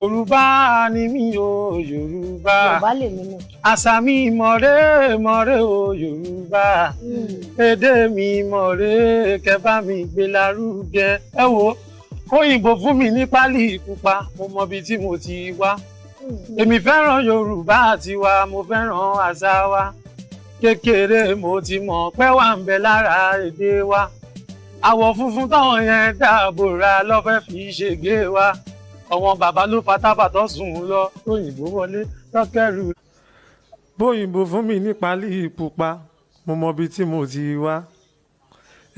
Yorùbá ni mí o, Yorùbá. Yorùbá lèmi náà. Àṣà mi mọ̀rẹ́ mọ̀rẹ́ o, Yorùbá. Èdè mi mọ̀rẹ́ kẹ́ bá mi gbé lárugẹ. Ẹ wo òyìnbó fún mi ní pálí pupa, mo mọ ibi tí mo ti wá. Èmi fẹ́ràn Yorùbá tiwa, mo fẹ́ràn àṣà wa. Kékeré mo ti mọ̀ pé wà ń bẹ lára èdè wa. Àwọ̀ funfun táwọn yẹn dáàbò ra lọ́fẹ́ fi ṣègbè wa. Àwọn bàbá ló fatábàtọ́ sùn lọ òyìnbó wọlé tọ́kẹ́rù. Bóyìnbó fún mi ní pálí pupa, mo mọ ibi tí mo ti wá.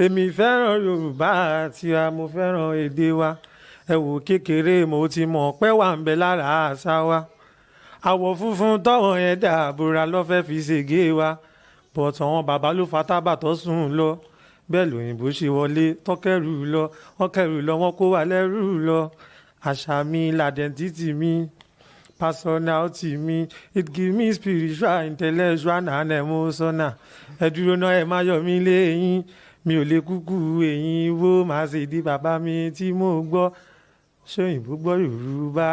Èmi fẹ́ràn Yorùbá tiwa, mo fẹ́ràn èdè wa. Ẹ wò kékeré mo ti mọ̀ pé wà ń bẹ lára àṣà wa. Àwọ̀ funfun táwọn yẹn dáàbò ra lọ́fẹ́ fi ṣègbè wa. Bọ̀tọ̀ àwọn bàbá ló fatábàtọ́ sùn lọ. Bẹ́ẹ̀ lòyìnbó ṣe wọlé tọ́kẹ́rù lọ, wọ́n kẹ́rù lọ, wọ́n kó wa lẹ́rù lọ. Àṣà mi, l'identity mi, personality mi, it give me spiritual, intellectual and emotional. Ẹ dúró náà ẹ má yọ mí lẹ́yìn, mi ò lè kúkú ẹ̀yìn wo, màá ṣe di bàbá mi tí mo gbọ́, ṣóyìnbó gbọ́ Yorùbá.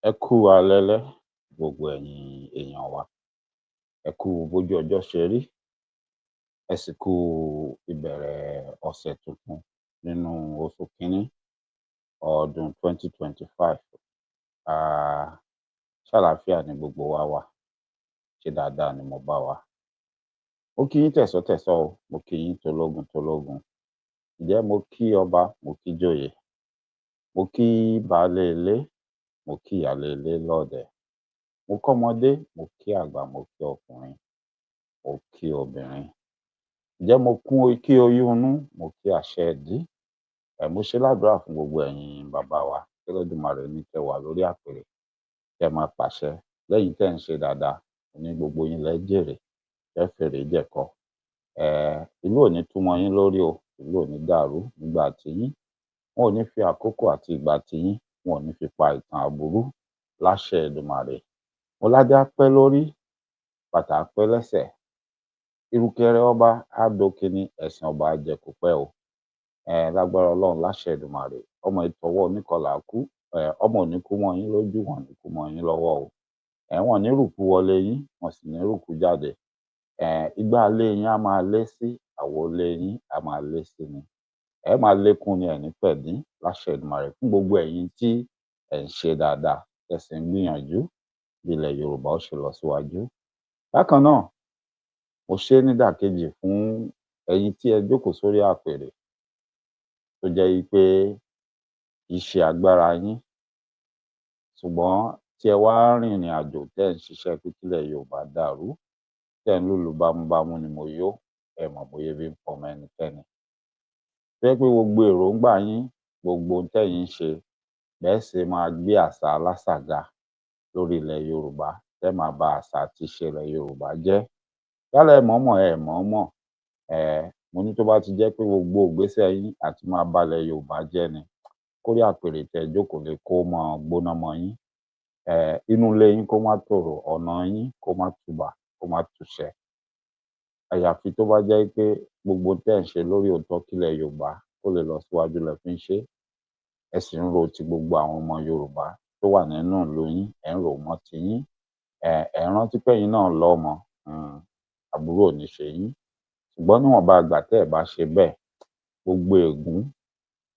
Ẹ kú alẹ́lẹ́ gbogbo ẹ̀yin èèyàn wa. Ẹ kú bójú ọjọ́ ṣe rí. Ẹ sì kú ìbẹ̀rẹ̀ ọ̀sẹ̀ tuntun nínú oṣù kínní ọdún 2025. Ṣàlàáfíà ni gbogbo wa wà. Ṣé dáadáa ni mo bá wa. Mo kí yín tẹ̀sọ́tẹ̀sọ́ o, mo kí yín tológun tológun. Ǹjẹ́ mo kí ọba, mo kí jòyè, mo kí baálé ilé, mo kí ìyálé ilé lọ́ọ̀dẹ̀. Mo kọ́mọdé, mo kí àgbà, mo kí ọkùnrin, mo kí obìnrin. Ǹjẹ́ mo kí oyún inú, mo kí àṣẹ ìdí. Mo ṣe ládùúrà fún gbogbo ẹ̀yin bàbá wa k'Ẹlẹ́dùmarè ní kẹ́ wà lórí àpèrè, kẹ́ máa pàṣẹ. Lẹ́yìn tẹ́ ń ṣe dáadáa, ní gbogbo yín lẹ́ jèrè, kẹ́ fèrè jẹ̀kọ. Ìlú ò ní tú mọ́ yín lórí o, ìlú ò ní dàrú nígbà tiyín. Wọn ò ní fi àkókò àti ìgbà tiyín, wọn ò ní fi pa ìtàn aburú láṣẹ Èdùmàrè. Mo ládé á pẹ́ lórí, bàtà á pẹ́ lẹ́sẹ̀. Ìrùkẹ̀rẹ̀ ọba á dókínní, ẹ̀sìn ọba á jẹ kó pẹ́ o. Lágbára Ọlọ́run láṣẹ Èdùmàrè. Ọmọ ìtọ́wọ́ oníkọlà kú. Ọmọ ò ní kú mọ́ yín lójú, wọn ò ní kú mọ́ yín lọ́wọ́ o. Wọn ò ní rùkú wọlé yín, wọn sì ní rùkú jáde. Igbá ilé yín á máa lé sí, àwo ilé yín á máa lé sí ni. Ẹ máa lékún ni, ẹ̀ ní pẹ̀dín láṣẹ Èdùmàrè. Fún gbogbo ẹ̀yin tí ẹ̀ ń ṣe dáadáa, ẹ sì ń gbìyànjú bí ilẹ̀ Yorùbá ó ṣe lọ síwájú. Bákan náà, mo ṣe é nídàkejì fún ẹ̀yin tí ẹ jókòó sórí àpèrè tó jẹ́ wípé kì í ṣe agbára yín, ṣùgbọ́n tí ẹ wá rìnrìn àjò tẹ́ ń ṣiṣẹ́ pé kílẹ̀ Yorùbá dàrú, tẹ́ ń lùlù bámúbámú ni mo yó, ẹ mọ̀ bóyá ebi ń pọmọ ẹnikẹ́ni. Tó jẹ́ pé gbogbo èròǹgbà yín, gbogbo ohun tẹ́yin ń ṣe, bẹ́ẹ̀ ṣe máa gbé àṣà aláṣà ga lórí ilẹ̀ Yorùbá, tẹ́ máa ba àṣà àti ìṣe ilẹ̀ Yorùbá jẹ́. Yálà ẹ mọ̀ọ́mọ̀ ẹ mọ̀ọ́mọ̀, mo ní tó bá ti jẹ́ pé gbogbo ìgbésẹ̀ yín àti máa balẹ̀ Yorùbá jẹ́ ni, kórí àpèrè tẹ́ jókòó lé kó máa gbóná mọ́ yín. Inú ilé yín kó má tòrò, ọ̀nà yín kó má tùbà, kó má tùṣẹ́. Àyàfi tó bá jẹ́ pé gbogbo tẹ́ ń ṣe lórí òótọ́ kílẹ̀ Yorùbá kó lè lọ síwájú lẹ fi ń ṣe. Ẹ sì ń ro ti gbogbo àwọn ọmọ Yorùbá tó wà nínú ìlú yín, ẹ ń rò mọ́ tiyín. Ẹ rántí pẹ́yìn náà lọ́mọ, àbúrò ò ní ṣe yín. Ṣùgbọ́n níwọ̀nba ìgbà tẹ́ ẹ̀ bá ṣe bẹ́ẹ̀, gbogbo ègún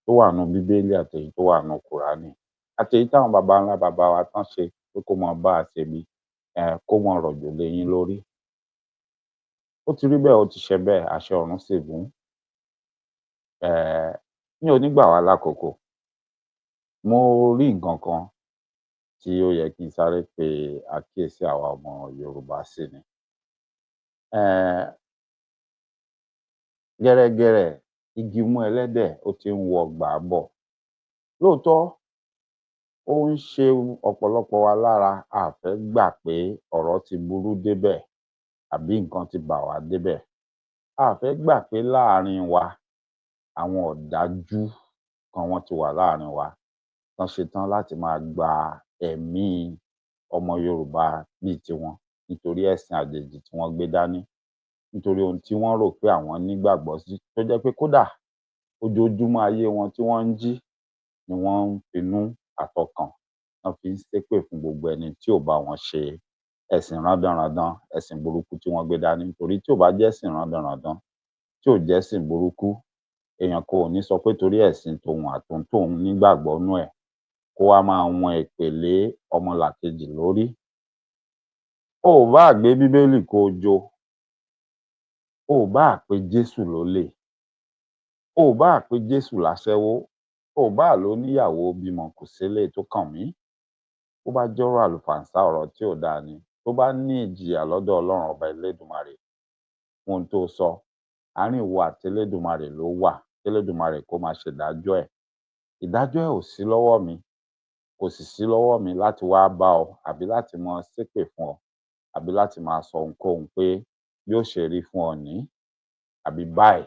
tó wà nínú Bíbélì àtèyí tó wà nínú Kùránì, àtèyí táwọn baba ńlá baba wa tán ṣe pé kó máa bá a ṣe bí, kó máa rọ̀jò lé yín lórí. Ó ti rí bẹ́ẹ̀, ó ti ṣe bẹ́ẹ̀, àṣẹ ọ̀run sì gún. Mi ò ní gbà wá lákòókò. Mo rí nǹkan kan tí ó yẹ kí n sáré pe àkíyèsí àwa ọmọ Yorùbá sí ni. Gẹ́rẹ́gẹ́rẹ́ igi imú ẹlẹ́dẹ̀ ó ti ń wọgbà bọ̀. Lóòótọ́, ó ń ṣe ọ̀pọ̀lọpọ̀ wa lára, a fẹ́ gbà pé ọ̀rọ̀ ti burú débẹ̀ àbí nǹkan ti bà wá débẹ̀. A fẹ́ gbà pé láàrin wa àwọn ọ̀dájú kan wọ́n ti wà láàrin wa. tán ṣetán láti máa gba ẹ̀mí ọmọ Yorùbá bíi tiwọn nítorí ẹ̀sìn àjèjì tí wọ́n gbé dání, nítorí ohun tí wọ́n rò pé àwọn nígbàgbọ́ sí, tó jẹ́ pé kódà ojoojúmọ́ ayé wọn tí wọ́n ń jí ni wọ́n ń finú àtọkàn wọ́n fi ń ṣépè fún gbogbo ẹni tí ò bá wọn ṣe ẹ̀sìn rándanràndan, ẹ̀sìn burúkú tí wọ́n gbé dání. Nítorí tí ò bá jẹ́ ẹ̀sìn rándanràndan, tí ò jẹ́ ẹ̀sìn burúkú, èèyàn kan ò ní sọ pé torí ẹ̀sìn tòun àtohun tóun nígbàgbọ́ nú ẹ̀ kó wá máa wọn èpè lé ọmọlàkejì lórí. O ò báà gbé Bíbélì kó o jó, o ò báà pe Jésù lólè, o ò báà pe Jésù láṣẹ́wó, o ò báà lóníyàwó bímọ kò séléyìí tó kàn mí. Bó bá jọ́rọ̀ àlùfànṣá ọ̀rọ̀ tí ò dáa ni, tó bá ní ìjìyà lọ́dọ̀ Ọlọ́run ọba Elédùmarè fún ohun tó sọ, àárín ìwọ àti Elédùmarè ló wà, k'Elédùmarè kó máa ṣèdájọ́ ẹ̀. Ìdájọ́ ẹ̀ ò sí lọ́wọ́ mi, kò sì sí lọ́wọ́ mi láti wá bá ọ àbí láti máa ṣépè fún ọ àbí láti máa sọ ohunkóhun pé bí ó ṣe rí fún ọ nìí àbí báyìí,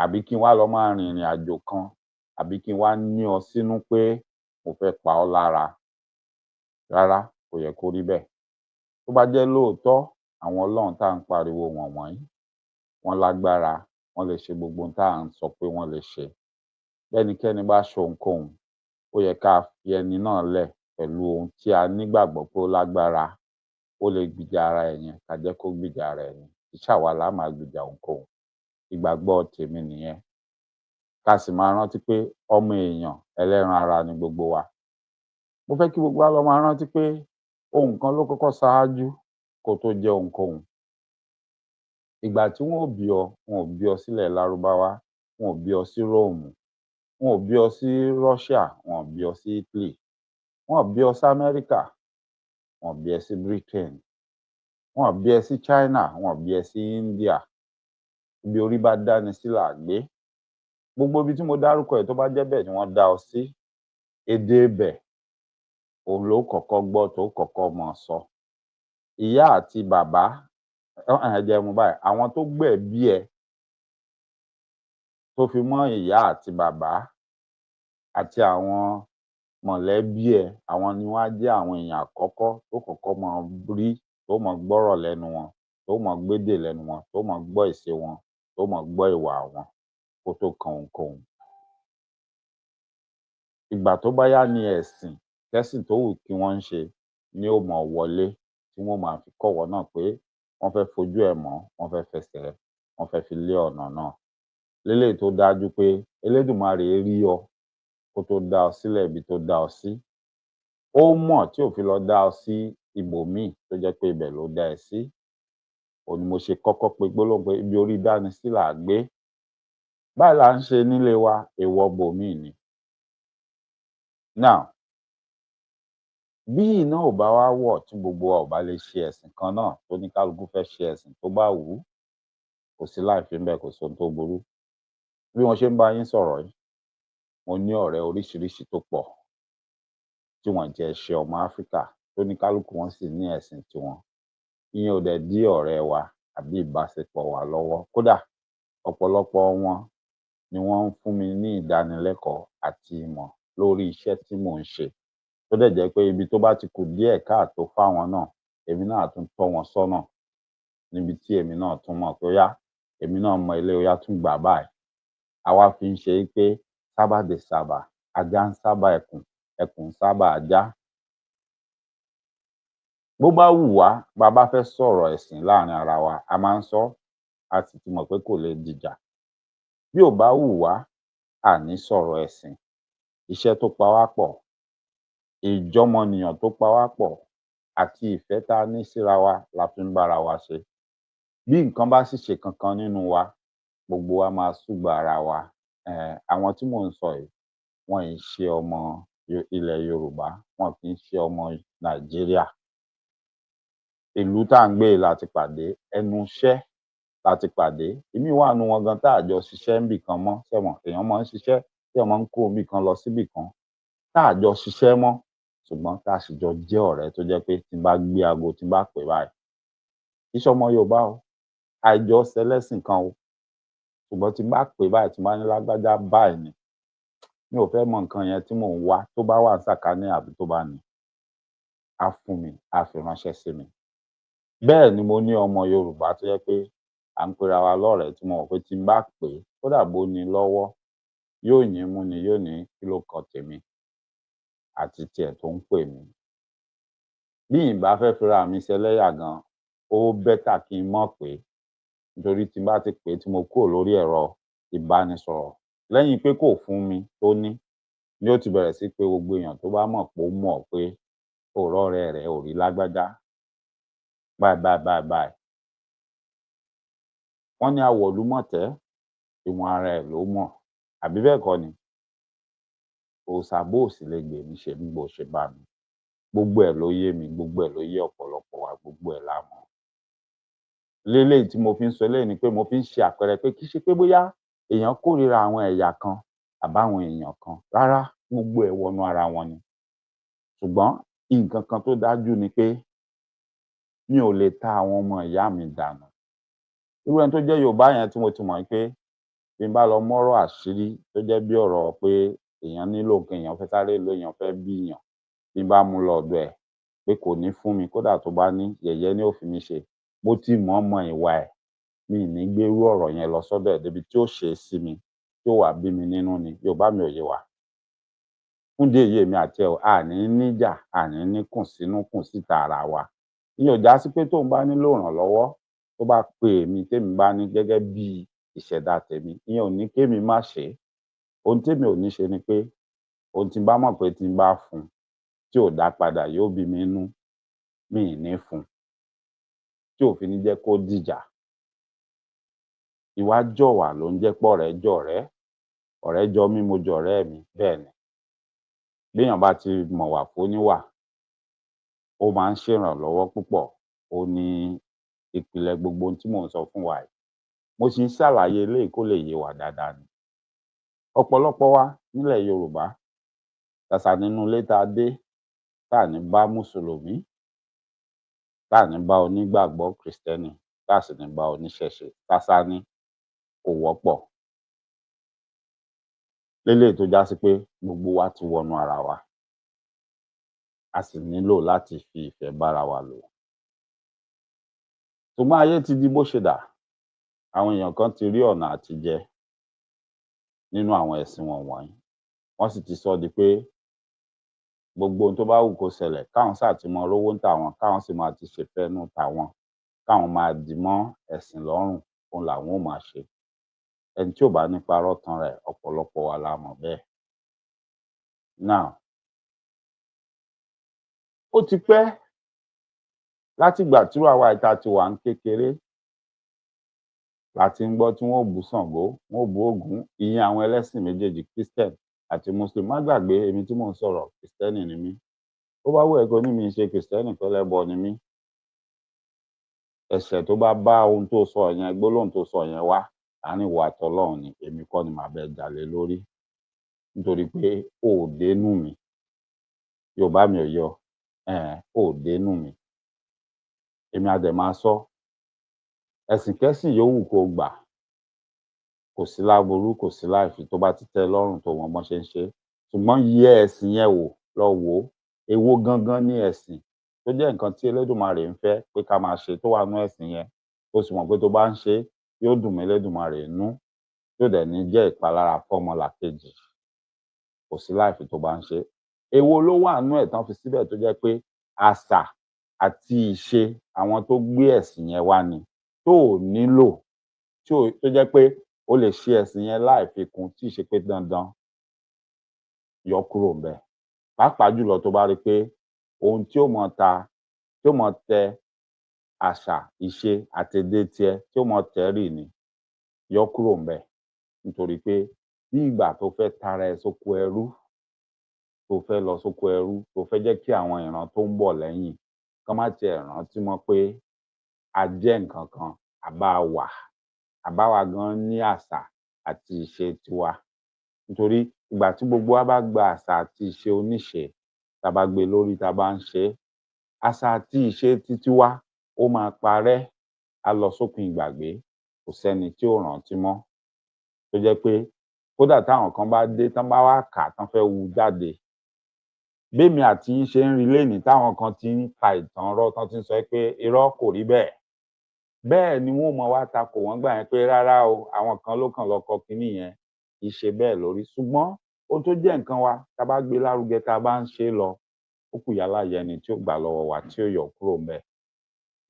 àbí kí n wá lọ máa rin ìrìn àjò kan àbí kí n wá ní ọ sínú pé mo fẹ́ pa ọ́ lára. Rárá, kò yẹ kó rí bẹ́ẹ̀. Tó bá jẹ́ lóòótọ́ àwọn Ọlọ́run tá à ń pariwo wọ̀nwọ̀nyí wọ́n lágbára, wọ́n lè ṣe gbogbo ohun tá à ń sọ pé wọ́n lè ṣe. Bẹ́nikẹ́ni bá ṣohunkóhun, ó yẹ ká fi ẹni náà lẹ̀ pẹ̀lú ohun tí a nígbàgbọ́ pé ó lágbára, ó lè gbìjà ara ẹ̀ yẹn, ká jẹ́ kó gbìjà ara ẹ̀ ni. Kì í ṣàwa la máa gbìjà ohunkóhun. Ìgbàgbọ́ tèmi nìyẹn. Ká sì máa rántí pé ọmọ èèyàn ẹlẹ́ran ara ni gbogbo wa. Mo fẹ́ kí gbogbo wa lọ máa rántí pé ohun kan ló kọ́kọ́ ṣáájú kó tó jẹ́ ohunkóhun. Ìgbà tí wọ́n ò bí ọ, wọn ò bí ọ sílẹ̀ Lárúbáwá, wọn ò bí ọ sí Róòmù, wọn ò bí ọ sí Russia, wọn ò bí ọ sí Italy, wọn ò bí ọ sí Amẹ́ríkà, wọn ò bí ẹ sí Britain, wọn ò bí ẹ sí China, wọn ò bí ẹ sí India. Ibi orí bá dáni sí là á gbé. Gbogbo ibi tí mo dárúkọ ẹ̀ tó bá jẹ́ bẹ́ẹ̀ ni wọ́n dá ọ sí, èdè ibẹ̀ òun ló kọ́kọ́ gbọ́ tó kọ́kọ́ máa sọ. Ìyá àti bàbá, ẹ jẹ́ mú báyìí, àwọn tó gbẹ̀bí ẹ tó fi mọ́ ìyá àti bàbá àti àwọn mọ̀lẹ́bí ẹ, àwọn ni wọ́n á jẹ́ àwọn èèyàn àkọ́kọ́ tó kọ́kọ́ máa rí, tó máa gbọ́rọ̀ lẹ́nu wọn, tó máa gbédè lẹ́nu wọn, tó máa gbọ́ ìṣe wọn, tó máa gbọ́ ìwà wọn kó tó kan ohunkóhun. Ìgbà tó bá yá ni ẹ̀sìn kẹ́sìn tó wù kí wọ́n ń ṣe ni ó máa wọlé tí wọ́n máa fi kọ́ ìwọ náà pé wọ́n fẹ́ fojú ẹ̀ mọ́, wọ́n fẹ́ fẹsẹ̀, wọ́n fẹ́ fi lé ọ̀nà náà. Léléyìí tó dájú pé Elédùmarè rí ọ kó tó dá ọ sílẹ̀ ibi tó dá ọ sí. Ó mọ̀ tí ò fi lọ dá ọ sí ibòmíì tó jẹ́ pé ibẹ̀ ló dá ẹ sí. Òun ni mo ṣe kọ́kọ́ pe gbólóhùn pé ibi orí dáni sí là á gbé. Báyìí là ń ṣe nílé wa, èèwọ̀ bòmíì ni. Now, bí iná ò bá wá wọ̀ tí gbogbo wa ò bá lè ṣe ẹ̀sìn kan náà tó ní kálukú fẹ́ ṣe ẹ̀sìn tó bá wù ú, kò sí láìfí ńbẹ̀, kò sóhun tó burú. Bí mo ṣe ń bá yín sọ̀rọ̀ yìí, mo ní ọ̀rẹ́ oríṣiríṣi tó pọ̀ tí wọ́n jẹ́ ṣe ọmọ Áfríkà tó ní kálukú wọn sì ní ẹ̀sìn tiwọn. Ìyẹn ò dẹ̀ dí ọ̀rẹ́ wa àbí ìbáṣepọ̀ wa lọ́wọ́. Kódà ọ̀pọ̀lọpọ̀ wọn ni wọ́n ń fún mi ní ìdánilẹ́kọ̀ọ́ àti ìmọ̀ lórí iṣẹ́ tí mò ń ṣe. Tó dẹ̀ jẹ́ pé ibi tó bá ti kù díẹ̀ káàtó fáwọn náà, èmi náà á tún tọ́ wọn sọ́nà níbi tí èmi náà tún mọ̀ pé ó yá, èmi náà mọ eléyìí, ó yá tún gbà á báyìí. A wá fi ń ṣe é pé sábà dé sábà, ajá ń sábà ẹkùn, ẹkùn ń sábà ajá. Bó bá wù wá, bá a bá fẹ́ sọ̀rọ̀ ẹ̀sìn láàrin ara wa, a máa ń sọ, a sì ti mọ̀ pé kò lè dìjà. Bí ò bá wù wá, a ní sọ̀rọ̀ ẹ̀sìn. Iṣẹ́ tó pa wá pọ̀, ìjọ́mọnìyàn tó pa wá pọ̀ àti ìfẹ́ tá a ní síra wa la fi ń bára wa ṣe. Bí nǹkan bá sì ṣe kankan nínú wa, gbogbo wa máa súgbà ara wa. Àwọn tí mò ń sọ yìí, wọn ì ṣe ọmọ ilẹ̀ Yorùbá, wọn kì í ṣe ọmọ Nàìjíríà. Ìlú tá à ń gbé yìí la ti pàdé, ẹnu iṣẹ́ la ti pàdé. Ìmíì wà nínú wọn gan tá à jọ ṣiṣẹ́ ńbì kan mọ́, ṣé ẹ mọ̀, èèyàn máa ń ṣiṣẹ́ téèyàn máa ń kúrò ńbì kan lọ síbì kan tá à jọ ṣiṣẹ́ mọ́, ṣùgbọ́n tá a sì jọ jẹ́ ọ̀rẹ́ tó jẹ́ pé tí n bá gbé aago, tí n bá pè é báyìí, kì í ṣọmọ Yorùbá o, àìjọ ṣẹlẹ́sìn kan o, ṣùgbọ́n tí n bá pè é báyìí, tí n bá ní lágbájá báyìí ni, mi ò fẹ́ mọ nǹkan yẹn tí mò ń wá tó bá wà sàkání àbí tó bá ní á fún mi á fi ránṣẹ́ sí mi. Bẹ́ẹ̀ ni mo ní ọmọ Yorùbá tó jẹ́ pé à ń pera wa lọ́rẹ̀ẹ́ tí mo mọ̀ pé tí n bá pè é kódà bó ní lọ́wọ́ yóò yín mú ni yóò ní kí ló kan tèmi àti tiẹ̀ tó ń pè mí. Bí n bá fẹ́ fira mi ṣẹlẹ́yà gan ó bẹ́tà kí n mọ̀ pé nítorí tí n bá ti pè é tí mo kúrò lórí ẹ̀rọ ìbánisọ̀rọ̀ lẹ́yìn pé kò fún mi tó ní ni ó ti bẹ̀rẹ̀ sí pé gbogbo èèyàn tó bá mọ̀ pé ó mọ̀ pé o rọ́rẹ́ rẹ̀ ò rí lágbájá báyìí. Wọ́n ní awọ̀lúmọ̀tẹ́ ìwọ̀n ara ẹ̀ ló mọ̀ àbí bẹ́ẹ̀ kọ́ ni? Òòṣà bó ò sì lè gbè mí ṣe bí bó ṣe bá mi. Gbogbo ẹ̀ ló yé mi, gbogbo ẹ̀ ló yé ọ̀pọ̀lọpọ̀ wa, gbogbo ẹ̀ la mọ̀. Léléyìí tí mo fi ń sọ eléyìí ni pé mo fi ń ṣe àpẹẹrẹ pé kì í ṣe pé bóyá èèyàn kórìíra àwọn ẹ̀yà kan àbáwọn èèyàn kan rárá gbogbo ẹ̀ wọnú ara wọn ni. Ṣùgbọ́n nǹkan kan tó dájú ni pé mi ò lè ta àwọn ọmọ ìyá mi dànù. Irú ẹni tó jẹ́ Yorùbá yẹn tí mo ti mọ̀ pé bí n bá lọ mọ́rọ̀ àṣírí tó jẹ́ bí ọ̀rọ̀ pé èèyàn nílò nǹkan èèyàn fẹ́ sáré lò èèyàn fẹ́ bíyàn bí n bá mú lọ ọ̀dọ̀ ẹ̀ pé kò ní fún mi kódà tó bá ní yẹ̀yẹ́ ni ó fi mí ṣe. Mo ti mọ̀ ìwà ẹ̀ mi ì ní gbé irú ọ̀rọ̀ yẹn lọ sọ́dọ̀ ẹ̀ débi tí ó ṣe é sí mi tí ó wá bí mi nínú ni. Yorùbá mi ò yé wa. Fún ìdí èyí èmi àti ẹ̀ a ní níjà a ní ní kùnsínú kùnsíta ara wa. Ìyẹn ò já sí pé tóun bá nílò ìrànlọ́wọ́ tó bá pe èmi témi bá ní gẹ́gẹ́ bí ìṣẹ̀dá tèmi ìyẹn ò ní kémi má ṣe é. Ohun témi ò ní ṣe ni pé ohun tí n bá mọ̀ pé tí n bá fún un tí ò dá padà yóò bí mi nínú mi ì ní fún un tí ò fi ní jẹ́ kó dìjà. Ìwà jọ̀wà ló ń jẹ́ pọ́rẹ̀ẹ́ jọ̀rẹ́, ọ̀rẹ́ jọ mí mo jọ̀rẹ́ mi bẹ́ẹ̀ ni. Béèyàn bá ti mọ̀wà fóníwà ó máa ń ṣèrànlọ́wọ́ púpọ̀ òun ni ìpìlẹ̀ gbogbo ohun tí mò ń sọ fún wa yìí. Mo sì ń ṣàlàyé eléyìí kó lè yé wa dáadáa ni. Ọ̀pọ̀lọpọ̀ wa nílẹ̀ Yorùbá ṣàṣà nínú ilé tá a dé tá à ní bá mùsùlùmí tá à ní bá onígbàgbọ́ kìrìsìtẹ́nì tá à sì ní bá oníṣẹ̀ṣe ṣàṣà ni kò wọ́pọ̀. Léléyìí tó já sí pé gbogbo wa ti wọnú ara wa a sì nílò láti fi ìfẹ́ bára wa lò. Ṣùgbọ́n ayé ti di bó ṣe dà àwọn èèyàn kan ti rí ọ̀nà àtijẹ nínú àwọn ẹ̀sìn wọ̀nyí wọ́n sì ti sọ di pé gbogbo ohun tó bá wù kó ṣẹlẹ̀ káwọn ṣáà ti mọ rówó ń tàwọn káwọn sì máa ti ṣèfẹ́nú tàwọn káwọn máa dì mọ́ ẹ̀sìn lọ́rùn òun làwọn ó máa ṣe. Ẹni tí ò bá ní parọ́ tan rẹ̀ ọ̀pọ̀lọpọ̀ wa la mọ̀ bẹ́ẹ̀. Now ó ti pẹ́ látìgbà tírú àwa yìí tá a ti wà ní kékeré la ti ń gbọ́ tí wọ́n ó bú Ṣàngó wọ́n ó bú Ògún ìyẹn àwọn ẹlẹ́sìn méjèèjì Christian àti Muslim. Má gbàgbé èmi tí mò ń sọ̀rọ̀ Kristẹni ni mí. Tó bá wù ẹ́ kó ní mi ń ṣe Kristẹni pẹ́lẹ́bọ ni mí. Ẹ̀ṣẹ̀ tó bá bá ohun tó sọ yẹn gbólóhùn tó sọ yẹn wá àárín ìwọ àtọlọ́run ni èmi kọ́ ni màá bẹ́ẹ̀ jà lé lórí nítorí pé o ò dénú mi. Yorùbá mi ò yọ o ò dénú mi. Èmi a dẹ̀ máa sọ ẹ̀sìnkẹ́sìn yòówù kó gbà kò sí láburú kò sí láìfí tó bá ti tẹ́ lọ́rùn tó mọ bọ́n ṣe ń ṣe é. Ṣùgbọ́n yẹ ẹ̀sìn yẹn wò lọ wò ó èwo gangan ní ẹ̀sìn tó jẹ́ nǹkan tí Elédùmarè ń fẹ́ pé ká máa ṣe tó wà nínú ẹ̀sìn yẹn tó sì mọ̀ pé tó bá ń ṣe é yóò dùn mọ́ Elédùmarè nínú yóò dẹ̀ ní jẹ́ ìpalára fọ́mọlàkejì kò sí láìfí tó bá ń ṣe é. Èwo ló wà nínú ẹ̀ tán fi síbẹ̀ tó jẹ́ pé àṣà àti ìṣe àwọn tó gbé ẹ̀sìn yẹn wá ni tó ò nílò tó jẹ́ pé o lè ṣe ẹ̀sìn yẹn láì fi kún tí ì ṣe pé dandan yọ kúrò ńbẹ̀. Pàápàá jùlọ tó bá rí pé ohun tí ó mọ tẹ àṣà ìṣe àtèdè tiẹ̀ tí ó mọ tẹ̀ rì ni yọ kúrò ńbẹ̀ nítorí pé bí ìgbà tó fẹ́ tara ẹ sóko ẹrú tó fẹ́ lọ sóko ẹrú tó fẹ́ jẹ́ kí àwọn ìran tó ń bọ̀ lẹ́yìn kán má tiẹ̀ rántí mọ́ pé a jẹ́ nǹkan kan àbáwa gan ní àṣà àti ìṣe tiwa. Nítorí ìgbà tí gbogbo wa bá gba àṣà àti ìṣe oníṣe tá a bá gbé lórí tá a bá ń ṣe é àṣà àti ìṣe titi wa ó máa parẹ́ á lọ sópin ìgbàgbé kò sẹ́ni tí ó rántí mọ́ tó jẹ́ pé kódà táwọn kan bá dé tán bá wá kà tán fẹ́ wu jáde bémi àti yín ṣe ń rí lénìí táwọn kan ti ń pa ìtàn rọ́ tán ti ń sọ pé irọ́ kò rí bẹ́ẹ̀ bẹ́ẹ̀ ni wọ́n mọ wá takò wọ́n gbà yẹn pé rárá o àwọn kan ló kàn lọ kọ kinní yẹn kì í ṣe bẹ́ẹ̀ lórí ṣùgbọ́n ohun tó jẹ́ nǹkan wa tá a bá gbé lárugẹ tá a bá ń ṣe é lọ ó kù yálà yẹni tí ó gbà lọ́wọ́ wa tí ó yọ kúrò ńbẹ̀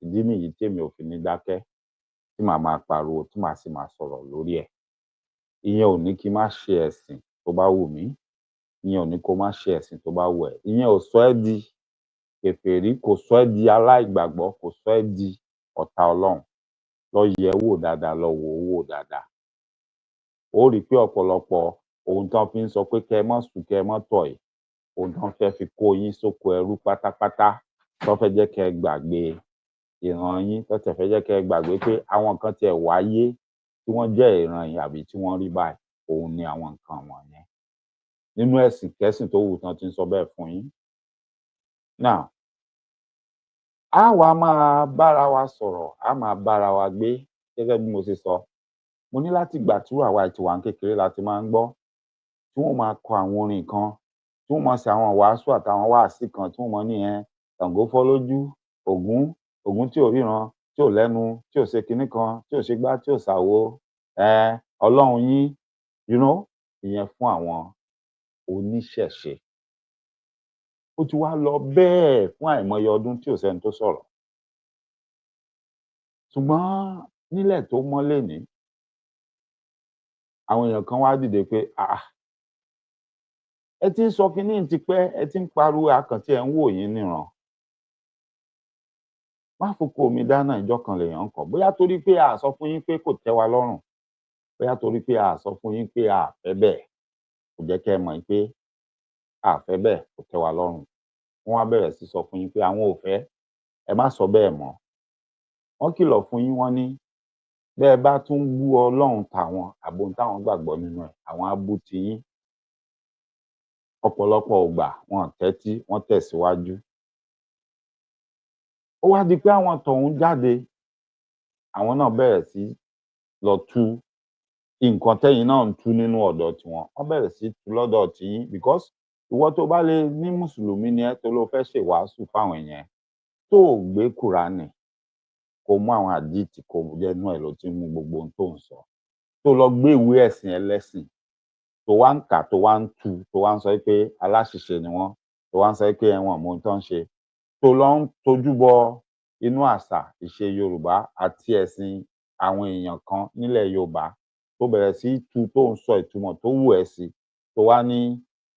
ìdí nìyí tèmi ò fi ní dákẹ́ tí màá máa pariwo tí màá sì máa sọ̀rọ̀ lórí ẹ̀ ìyẹn ò ní kí n má ṣe ẹ̀sìn tó bá wù mí ìyẹn ò ní kó má ṣe ẹ̀sìn tó bá wù ẹ́ ìyẹn ò sọ ẹ́ di kèfèrí kò sọ ẹ́ di aláìgbàgbọ́ kò sọ ẹ́ di ọ̀tá Ọlọ́run lọ yẹ̀ wò dáadáa lọ wò ó wò dáadáa ó rí i pé ọ̀pọ̀lọpọ̀ ohun tán fi ń sọ pé kẹ́ ẹ mọ́ sùn kẹ́ ẹ mọ́ tọ̀ yìí ohun tán fẹ́ fi kó yín sóko ẹrú pátápátá tán fẹ́ jẹ́ kẹ́ ẹ gbàgbé ìran yín tán tẹ̀ fẹ́ jẹ́ kẹ́ ẹ gbàgbé pé àwọn kan tiẹ̀ wáyé tí wọ́n jẹ́ ìran yín àbí tí wọ́n rí báyìí òun ni àwọn nǹkan wọ̀nyẹn nínú ẹ̀sìn kẹ́sìn tó wù tán ti ń sọ bẹ́ẹ̀ fún yín. Now á wàá máa bára wa sọ̀rọ̀ á máa bára wa gbé gẹ́gẹ́ bí mo ṣe sọ mo ní láti gbà tí àwa ti wà ní kékeré láti máa ń gbọ́ tí wọ́n máa kọ àwọn orin kan tí wọ́n máa ṣe àwọn wàásù àtàwọn wáàsí kan tí wọ́n mọ nìyẹn Ṣàngó fọ́ lójú Ògún tí ò ríran tí ò lẹ́nu tí ò ṣe kinní kan tí ò ṣe gbá tí ò ṣàwo Ọlọ́run yín ìyẹn fún àwọn oníṣẹ̀ṣe ó ti wá lọ bẹ́ẹ̀ fún àìmọye ọdún tí ò sẹ́ni tó sọ̀rọ̀ ṣùgbọ́n nílẹ̀ tó mọ́ lénìí àwọn èèyàn kan wá dìde pé ẹ ti ń sọ kinní tipẹ́ ẹ ti ń pariwo àkàntì ẹ̀ ń wò yín níran má fòkó omi dáná ìjọ kan lèèyàn ń kọ bóyá torí pé a sọ fún yín pé kò tẹ́ wa lọ́rùn bóyá torí pé a sọ fún yín pé a fẹ́ bẹ́ẹ̀ kò jẹ́ kẹ́ ẹ mọ̀ pé a fẹ́ bẹ́ẹ̀ kò tẹ́ wa lọ́rùn wọ́n wá bẹ̀rẹ̀ sí sọ fún yín pé àwọn ò fẹ́ ẹ má sọ bẹ́ẹ̀ mọ́ wọ́n kìlọ̀ fún yín wọ́n ní bẹ́ ẹ bá tún bú Ọlọ́run tàwọn àbòhun táwọn gbàgbọ́ nínú ẹ̀ àwọn á bú tiyín ọ̀pọ̀lọpọ̀ ògbà wọn tẹ́tí wọ́n tẹ̀síwájú ó wá di pé àwọn tọ̀hún jáde àwọn náà bẹ̀rẹ̀ sí lọ tú nǹkan tẹ́yìn náà ń tú nínú ọ̀dọ̀ tiwọn wọ́n bẹ̀rẹ̀ sí tú lọ́dọ̀ tiyín because ìwọ tó bá lè ní mùsùlùmí ni ẹ tó ló fẹ́ ṣèwàásù fáwọn èèyàn tó ò gbé kùránì kó mú àwọn àdìtì kó jẹnu ẹ ló ti mú gbogbo ohun tó ń sọ tó lọ gbé ìwé ẹ̀sìn ẹlẹ́sìn tó wá ń kà tó wá ń tú tó wá ń sọ pé aláṣìṣe ni wọ́n tó wá ń sọ pé ẹ̀wọ̀n mọ ohun tó ń ṣe tó lọ ń tojú bọ inú àṣà ìṣe Yorùbá àti ẹ̀sìn àwọn èèyàn kan nílẹ̀ Yorùbá tó bẹ̀rẹ̀ sí tú tó ń sọ ìtumọ̀ tó wù ẹ́ sí tó wá ní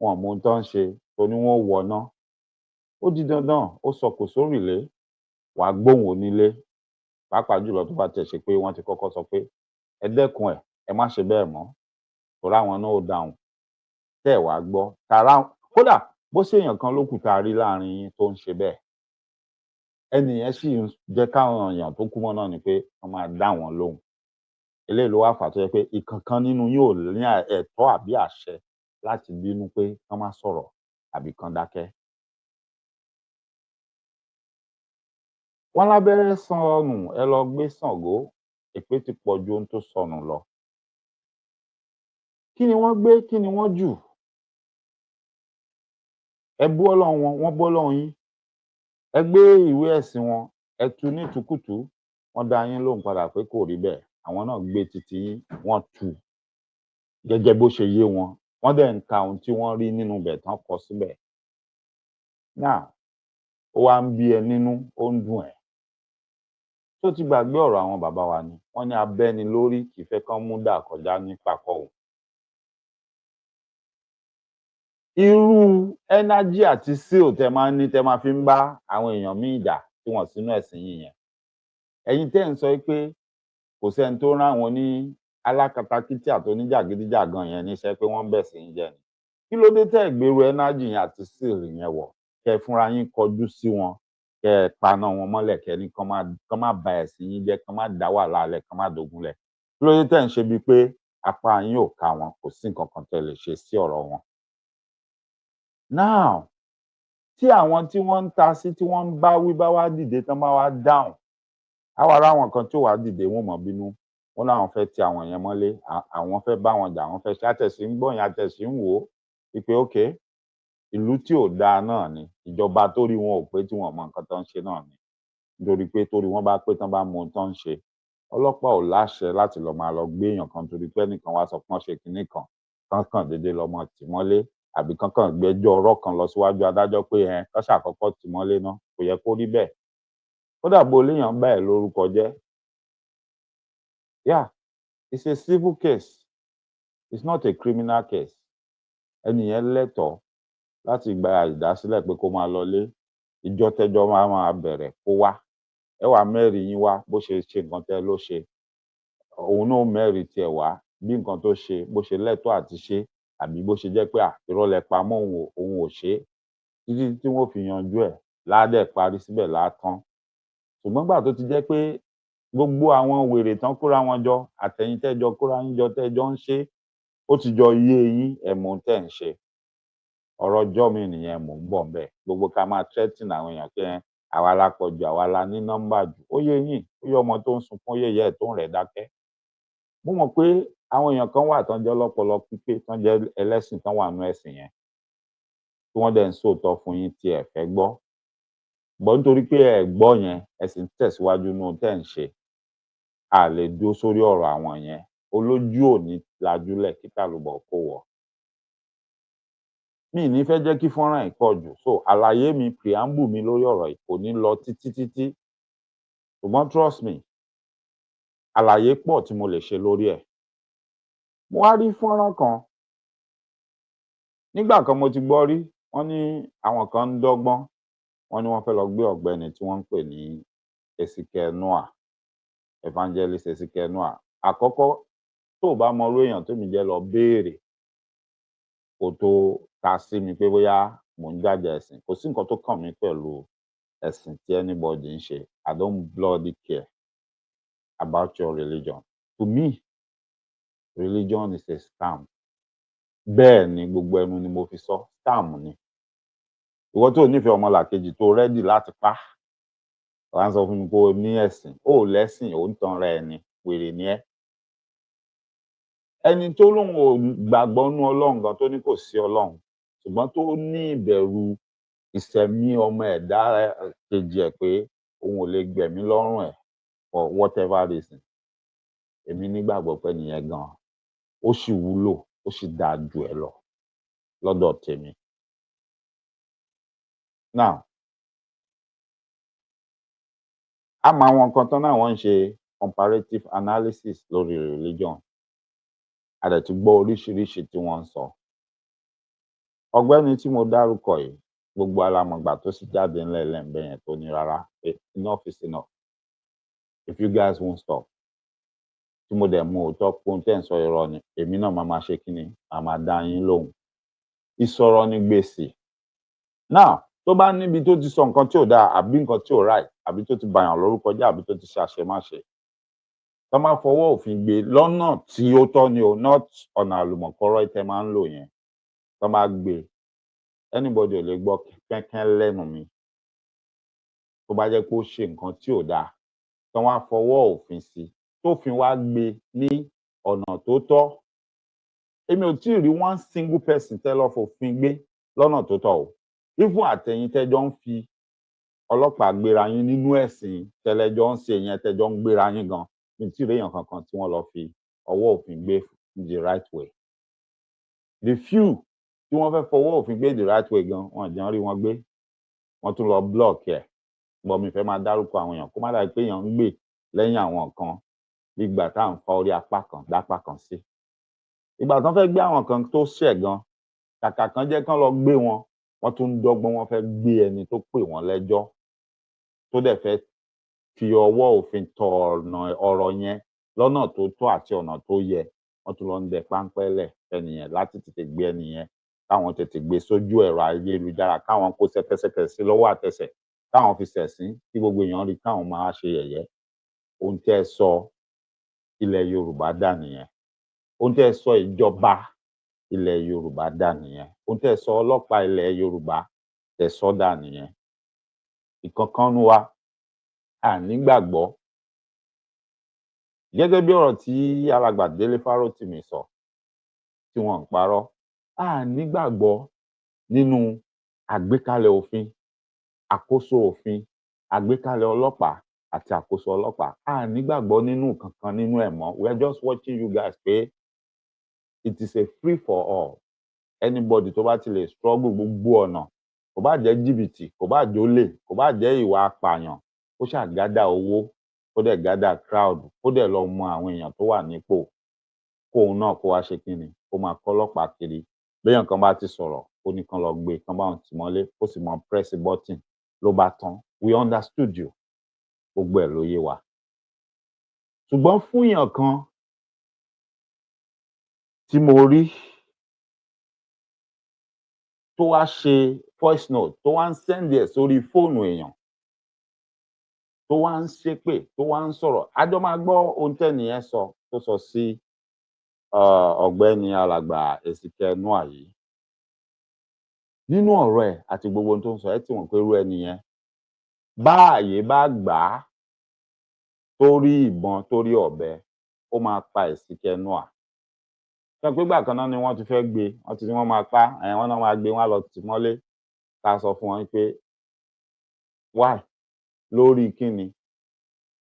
wọn mọ ohun tó ń ṣe tó ní wọn wọná ó di dandan ó sọ kò sórìlé wàá gbóhùn onílé pàápàá jùlọ tó bá tẹ̀ ṣe pé wọ́n ti kọ́kọ́ sọ pé ẹ dẹ́kun ẹ̀ ẹ má ṣe bẹ́ẹ̀ mọ́ torí àwọn náà ó dáhùn tẹ́ ẹ̀ wá gbọ́ tààrà kódà bó ṣèèyàn kan ló kù tá a rí láàrin yín tó ń ṣe bẹ́ẹ̀ ẹnì yẹn sì ń jẹ́ káwọn èèyàn tó kú mọ́ náà ni pé wọ́n máa dá wọn lóhùn eléyìí ló wá fà tó yẹ pé ìkankan nínú yín ò ní ẹ̀tọ́ àbí àṣẹ láti bínú pé kán má sọ̀rọ̀ àbí kán dákẹ́. wọ́n lábẹ́rẹ́ sọnù ẹ lọ gbé Ṣàngó èpè ti pọ̀ ju ohun tó sọnù lọ. kí ni wọ́n gbé kí ni wọ́n jù ẹ bú Ọlọ́run wọn wọ́n bú Ọlọ́run yín ẹ gbé ìwé ẹ̀sìn wọn ẹ tú ní ìtukùtù wọ́n dá yín lóhùn padà pé kò rí bẹ́ẹ̀ àwọn náà gbé títí yín wọ́n tú gẹ́gẹ́ bó ṣe yé wọn wọ́n dẹ̀ ń ka ohun tí wọ́n rí nínú ibẹ̀ tán kọ síbẹ̀ náà ó wá ń bí ẹ nínú ó ń dùn ẹ́ tó ti gbàgbé ọ̀rọ̀ àwọn bàbá wa ni wọ́n ní abẹ́ni lórí kì í fẹ́ kán mú dà kọjá ní pàkọ́ òun. irú ẹnájì àti síl tẹ máa ń ní tẹ máa fi ń bá àwọn èèyàn míì jà tí wọ́n sínú ẹ̀sìn yìí yẹn ẹ̀yin tẹ́ ń sọ pé kò sẹ́ni tó rán àwọn ní alákatakítí àtòníjàgídíjàgan yẹn níṣẹ́ pé wọ́n ń bẹ̀ sí í jẹ́ ni kí ló dé tẹ́ gbèrú ẹnájì yẹn àti síl yẹn wọ̀ kẹ́ fúnra yín kọjú sí wọn kẹ́ paná wọn mọ́lẹ̀ kẹ́ ní kán má ba ẹ̀sìn yín jẹ́ kán má dá wàhálà lẹ̀ kán má dógúnlẹ̀ kí ló dé tẹ́ ń ṣe bíi pé apá yín ò ká wọn kò sí nǹkan kan tẹ́ lè ṣe sí ọ̀rọ̀ wọn. now tí àwọn tí wọ́n ń ta sí tí wọ́n ń bá wí bá wá dìde tán bá wá dáhùn á wá ráwọn kan tí ò wá dìde wọn mọ̀ bínú wọ́n láwọn fẹ́ ti àwọn yẹn mọ́lé, àwọn fẹ́ bá wọn jà, àwọn fẹ́ ṣe àtẹ̀sí ń gbọ́ yẹn àtẹ̀sí ń wò ó wípé okay ìlú tí ò dáa náà ni ìjọba torí wọn ò pé tí wọn mọ nǹkan tó ń ṣe náà ni nítorí pé torí wọn bá pé tán bá mọ ohun tó ń ṣe ọlọ́pàá ò láṣẹ láti lọ máa lọ gbé èèyàn kan torí pé ẹnìkan wá sọ pé wọ́n ṣe kinní kan kánkàn déédéé lọmọ tì mọ́lé àbí kánkàn gbẹ́jọ́ ọ̀rọ̀ kan lọ síwájú adájọ́ pé kán ṣàkọ́kọ́ tì mọ́lé náà kò yẹ kó rí bẹ́ẹ̀ kódà bó léèyàn bá ẹ̀ lórúkọ jẹ́ yeah it's a civil case it's not a criminal case ẹni yẹn lẹ́tọ̀ọ́ láti gba ìdásílẹ̀ pé kó máa lọlé ìjọ tẹ́jọ́ máa bẹ̀rẹ̀ kó wá ẹ wàá mẹ́rin yín wá bó ṣe ṣe nǹkan tẹ́ ló ṣe òun náà mẹ́rin tiẹ̀ wá bí nǹkan tó ṣe bó ṣe lẹ́tọ̀ọ́ àti ṣe àbí bó ṣe jẹ́ pé irọ́ lẹ pa mọ́ òun ò ṣe é títí tí wọ́n fi yanjú ẹ̀ ládẹ̀ parí síbẹ̀ látán ṣùgbọ́n gbà tó ti jẹ́ pé gbogbo àwọn wèrè tán kóra wọn jọ àtẹ̀yìn tẹ́jọ kóra yín jọ tẹ́jọ ń ṣe ó ti jọ yé yín ẹ̀mú tẹ̀ ń ṣe ọ̀rọ̀ ọjọ́ mi nìyẹn mò ń bọ̀ bẹ́ẹ̀ gbogbo ká máa threaten àwọn èèyàn pé àwa la pọ̀ jù àwa la ní nọ́mbà jù ó yé yín ó yé ọmọ tó ń sunkún ó yé ìyá ẹ̀ tó ń rẹ̀ dákẹ́ mo mọ̀ pé àwọn èèyàn kan wà tán jẹ́ ọlọ́pọlọ pípé tán jẹ́ ẹlẹ́sìn tán wà nú ẹ̀sìn yẹn tí wọ́n dẹ̀ ń sòótọ́ fún yín tí ẹ fẹ́ gbọ́ bọ́ nítorí pé ẹ gbọ́ yẹn ẹ sì ń tẹ̀síwájú nínú tẹ́ ń ṣe a lè dúró sórí ọ̀rọ̀ àwọn yẹn olójú òní lajúlẹ̀ kí tàlùbọ̀ kó wọ̀ mi ní fẹ́ jẹ́ kí fọ́nrán yìí pọ̀ jù so àlàyé mi preamble mi lórí ọ̀rọ̀ yìí kò ní lọ títí ṣùgbọ́n trust me àlàyé pọ̀ tí mo lè ṣe lórí ẹ̀ mo wá rí fọ́nrán kan nígbà kan mo ti gbọ́ rí wọ́n ní àwọn kan ń dọ́gbọ́n wọ́n ní wọ́n fẹ́ lọ gbé ọ̀gbẹ́ni tí wọ́n ń pè ní Ezekiel Noah evangelist Ezekiel Noah àkọ́kọ́ tó o bá mọ irú èèyàn tó mi jẹ́ lọ béèrè kó tó ta sí mi pé bóyá mò ń jàjà ẹ̀sìn kò sí nǹkan tó kàn mí pẹ̀lú ẹ̀sìn tí anybody ń ṣe I don't bloody care about your religion to me religion is a scam bẹ́ẹ̀ ni gbogbo ẹnu ni mo fi sọ scam ni ìwọ tó nífẹ̀ẹ́ ọmọlàkejì tó rẹ́dì láti pa wàá sọ fún mi pé o ní ẹ̀sìn ó lẹ́sìn ó ń tan ra ẹni wèrè ni ẹ́ ẹni tó lóun ò gbàgbọ́ nú ọlọ́run gan tó ní kò sí ọlọ́run ṣùgbọ́n tó ní ìbẹ̀rù ìṣẹ̀mí ọmọ ẹ̀dá kejì ẹ̀ pé òun ò lè gbẹ̀mí lọ́rùn ẹ̀ for whatever reason èmi nígbàgbọ́ pé nìyẹn gan ó sì wúlò ó sì dáa jù ẹ lọ lọ́dọ̀ tèmi now a mọ àwọn nǹkan tán náà wọ́n ń ṣe comparative analysis lórí religion a dẹ̀ ti gbọ́ oríṣiríṣi tí wọ́n ń sọ ọ̀gbẹ́ni tí mo dárúkọ yìí gbogbo alamọ̀gbà tó sì jáde ńlẹ̀ lẹ́ǹbẹ̀ yẹn tó ní rárá enough is enough if you guys won't stop tí mo dẹ̀ mú òótọ́ pé ohun tẹ́ ń sọ irọ́ ni èmi náà máa ṣe kí ni máa dá yín lóhùn ìsọ̀rọ̀ ní gbèsè now tó bá níbi tó ti sọ nǹkan tí ò dáa àbí nǹkan tí ò right àbí tó ti bàyàn lórúkọ jẹ́ àbí tó ti ṣe àṣemáṣe tó máa fọwọ́ òfin gbé lọ́nà tí ó tọ́ ni o not ọ̀nà àlùmọ̀kọ́rọ́ tẹ́ máa ń lò yẹn tó máa gbé anybody ò lè gbọ́ kẹ́kẹ́ lẹ́nu mi tó bá jẹ́ pé ó ṣe nǹkan tí ò dáa tó wá fọwọ́ òfin sí tófin wá gbé ní ọ̀nà tó tọ́ èmi ò tí ì rí one single person tẹ́ lọ́ fòfin gbé lọ́nà tó tọ́ o even àtẹ̀yìn tẹ́jọ́ ń fi ọlọ́pàá gbéra yín nínú ẹ̀sìn tẹ́lẹ́jọ́ ń ṣe yẹn tẹ́jọ́ ń gbéra yín gan mi tí ì rí èèyàn kankan tí wọ́n lọ fi ọwọ́ òfin gbé the right way the few tí wọ́n fẹ́ fọwọ́ òfin gbé the right way gan wọn jẹun rí wọn gbé wọ́n tún lọ block ẹ̀ gbọ́ mi fẹ́ máa dárúkọ àwọn èèyàn kó má dàbí pé èèyàn ń gbè lẹ́yìn àwọn kan ìgbà tá à ń fa orí apá kan dápá kan sí ìgbà tán fẹ́ gbé àwọn kan tó ṣẹ̀ gan kàkà kan jẹ́ kán lọ gbé wọn wọ́n tún ń dọ́gbọ́n wọ́n fẹ́ gbé ẹni tó pè wọ́n lẹ́jọ́ tó dẹ̀ fẹ́ fi ọwọ́ òfin tọ ọ̀nà ọ̀rọ̀ yẹn lọ́nà tó tọ́ àti ọ̀nà tó yẹ wọ́n tún lọ ń dẹ páńpẹ́ lẹ̀ ẹnìyẹn láti tètè gbé ẹnìyẹn káwọn tètè gbé sójú ẹ̀rọ ayélujára káwọn kó ṣẹ̀kẹ̀ṣẹ̀kẹ̀ sí lọ́wọ́ àtẹsẹ̀ káwọn fi ṣẹ̀sín kí gbogbo èèyàn rí káwọn máa ṣe yẹ̀yẹ́ ohun tẹ́ ẹ sọ ilẹ̀ Yorùbá dà nìyẹn ohun tẹ́ ẹ sọ ìjọba ilẹ̀ Yorùbá dà nìyẹn ohun tẹ́ ẹ sọ ọlọ́pàá ilẹ̀ Yorùbá tẹ́ sọ dà nìyẹn ìkankan nu wa à nígbàgbọ́ gẹ́gẹ́ bí ọ̀rọ̀ tí alàgbà Délé Fárótìmí sọ tí wọ́n ń parọ́, a nígbàgbọ́ nínú àgbékalẹ̀ òfin, àkóso òfin, àgbékalẹ̀ ọlọ́pàá àti àkóso ọlọ́pàá. A nígbàgbọ́ nínú kankan nínú ẹ̀ mọ́. We are just watching you guys pé it is a free for all. Anybody tó bá ti lè struggle gbogbo ọ̀nà, kò bá jẹ́ jìbìtì, kò bá jẹ́ olè, kò bá jẹ́ ìwà apààyàn, ó ṣáà gádà owó, kó dẹ̀ gádà crowd, kó dẹ̀ lọ mọ àwọn èèyàn tó wà nípò, kóun náà kó wá ṣe kí ni, kó máa kọ́lọ́pàá kiri. Béèyàn kan bá ti sọ̀rọ̀, ó ní kán lọ gbé, kán bá òun tì mọ́lé, ó sì mọ press button, ló bá tán. We understood you. Gbogbo ẹ̀ ló yé wa. Ṣùgbọ́n fún èèyàn kan tí mo rí tó wá ṣe voice note, tó wá ń send ẹ̀ sórí fóònù èèyàn, tó wá ń ṣépè, tó wá ń sọ̀rọ̀. A jọ máa gbọ́ ohun tẹ́nìyẹn sọ, tó sọ sí ọ̀gbẹ́ni alàgbà Ezekiel Noah yìí. Nínú ọ̀rọ̀ ẹ̀ àti gbogbo ohun tó ń sọ, ẹ ti mọ̀ pé irú ẹni yẹn, bá àyè bá gbà á, tó rí ìbọn, tó rí ọ̀bẹ, ó máa pa Ezekiel Noah. Ṣé pé ìgbà kan náà ni wọ́n ti fẹ́ gbé, wọ́n ti ní wọ́n máa pa, wọ́n náà máa gbé, wọ́n á lọ tì mọ́lé. Ká sọ fún wọn pé why? Lórí kíni?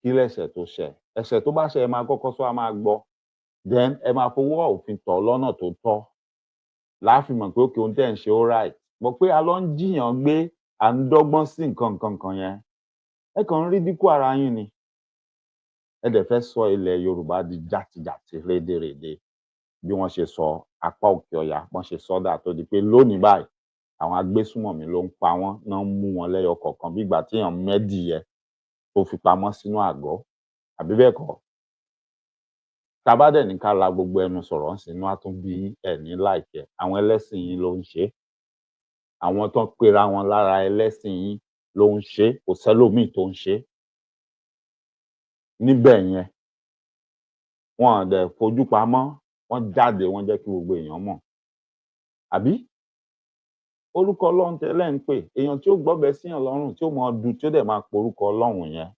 Kí lẹ̀ṣẹ̀ tó ṣẹ̀? Ẹ̀ṣẹ̀ tó bá ṣẹ̀, ẹ máa kọ́kọ́ sọ, a máa gbọ́. Then ẹ máa fọwọ́ òfin tọ̀ ọ́ lọ́nà tó tọ́. Là á fi mọ̀ pé okay, ohun tẹ́ ẹ̀ ń ṣe ó right. Mọ̀ pé a lọ ń jiyàn gbé, à ń dọ́gbọ́n sí nǹkan yẹn. Ẹ kàn ń ridicule ara yín ni. Ẹ dẹ̀ fẹ́ sọ ilẹ̀ Yorùbá di játijàti, rédèrèdè. Bí wọ́n ṣe sọ apá òkè ọya, wọ́n ṣe sọ́dà tó di pé lónìí báyìí, àwọn agbésùmọ̀mí ló ń pa wọ́n, náà ń mú wọn lẹ́yọ kọ̀ọ̀kan bí ìgbà téèyàn mẹ́dìyẹ tó fi pamọ́ sínú àgọ́. Àbí bẹ́ẹ̀ kọ́? Tá a bá dẹ̀ ní ká la gbogbo ẹnu sọ̀rọ̀ ńsìn, inú á tún bí yín, ẹ̀ ní like ẹ̀. Àwọn ẹlẹ́sìn yín ló ń ṣe é. Àwọn tán pera wọn lára ẹlẹ́sìn yín ló ń ṣe é. Kò sẹ́lòmíì tó ń ṣe é. Níbẹ̀ yẹn, wọn ò dẹ̀ fojú pamọ́, wọ́n jáde, wọ́n jẹ́ kí gbogbo èèyàn mọ̀. Àbí? Orúkọ Ọlọ́run tẹ́lẹ̀ ń pè, èèyàn tí ó gbọ́bẹ síyàn lọ́rùn, tí ó mọ du, tí ó dẹ̀ máa porúkọ Ọlọ́run yẹn,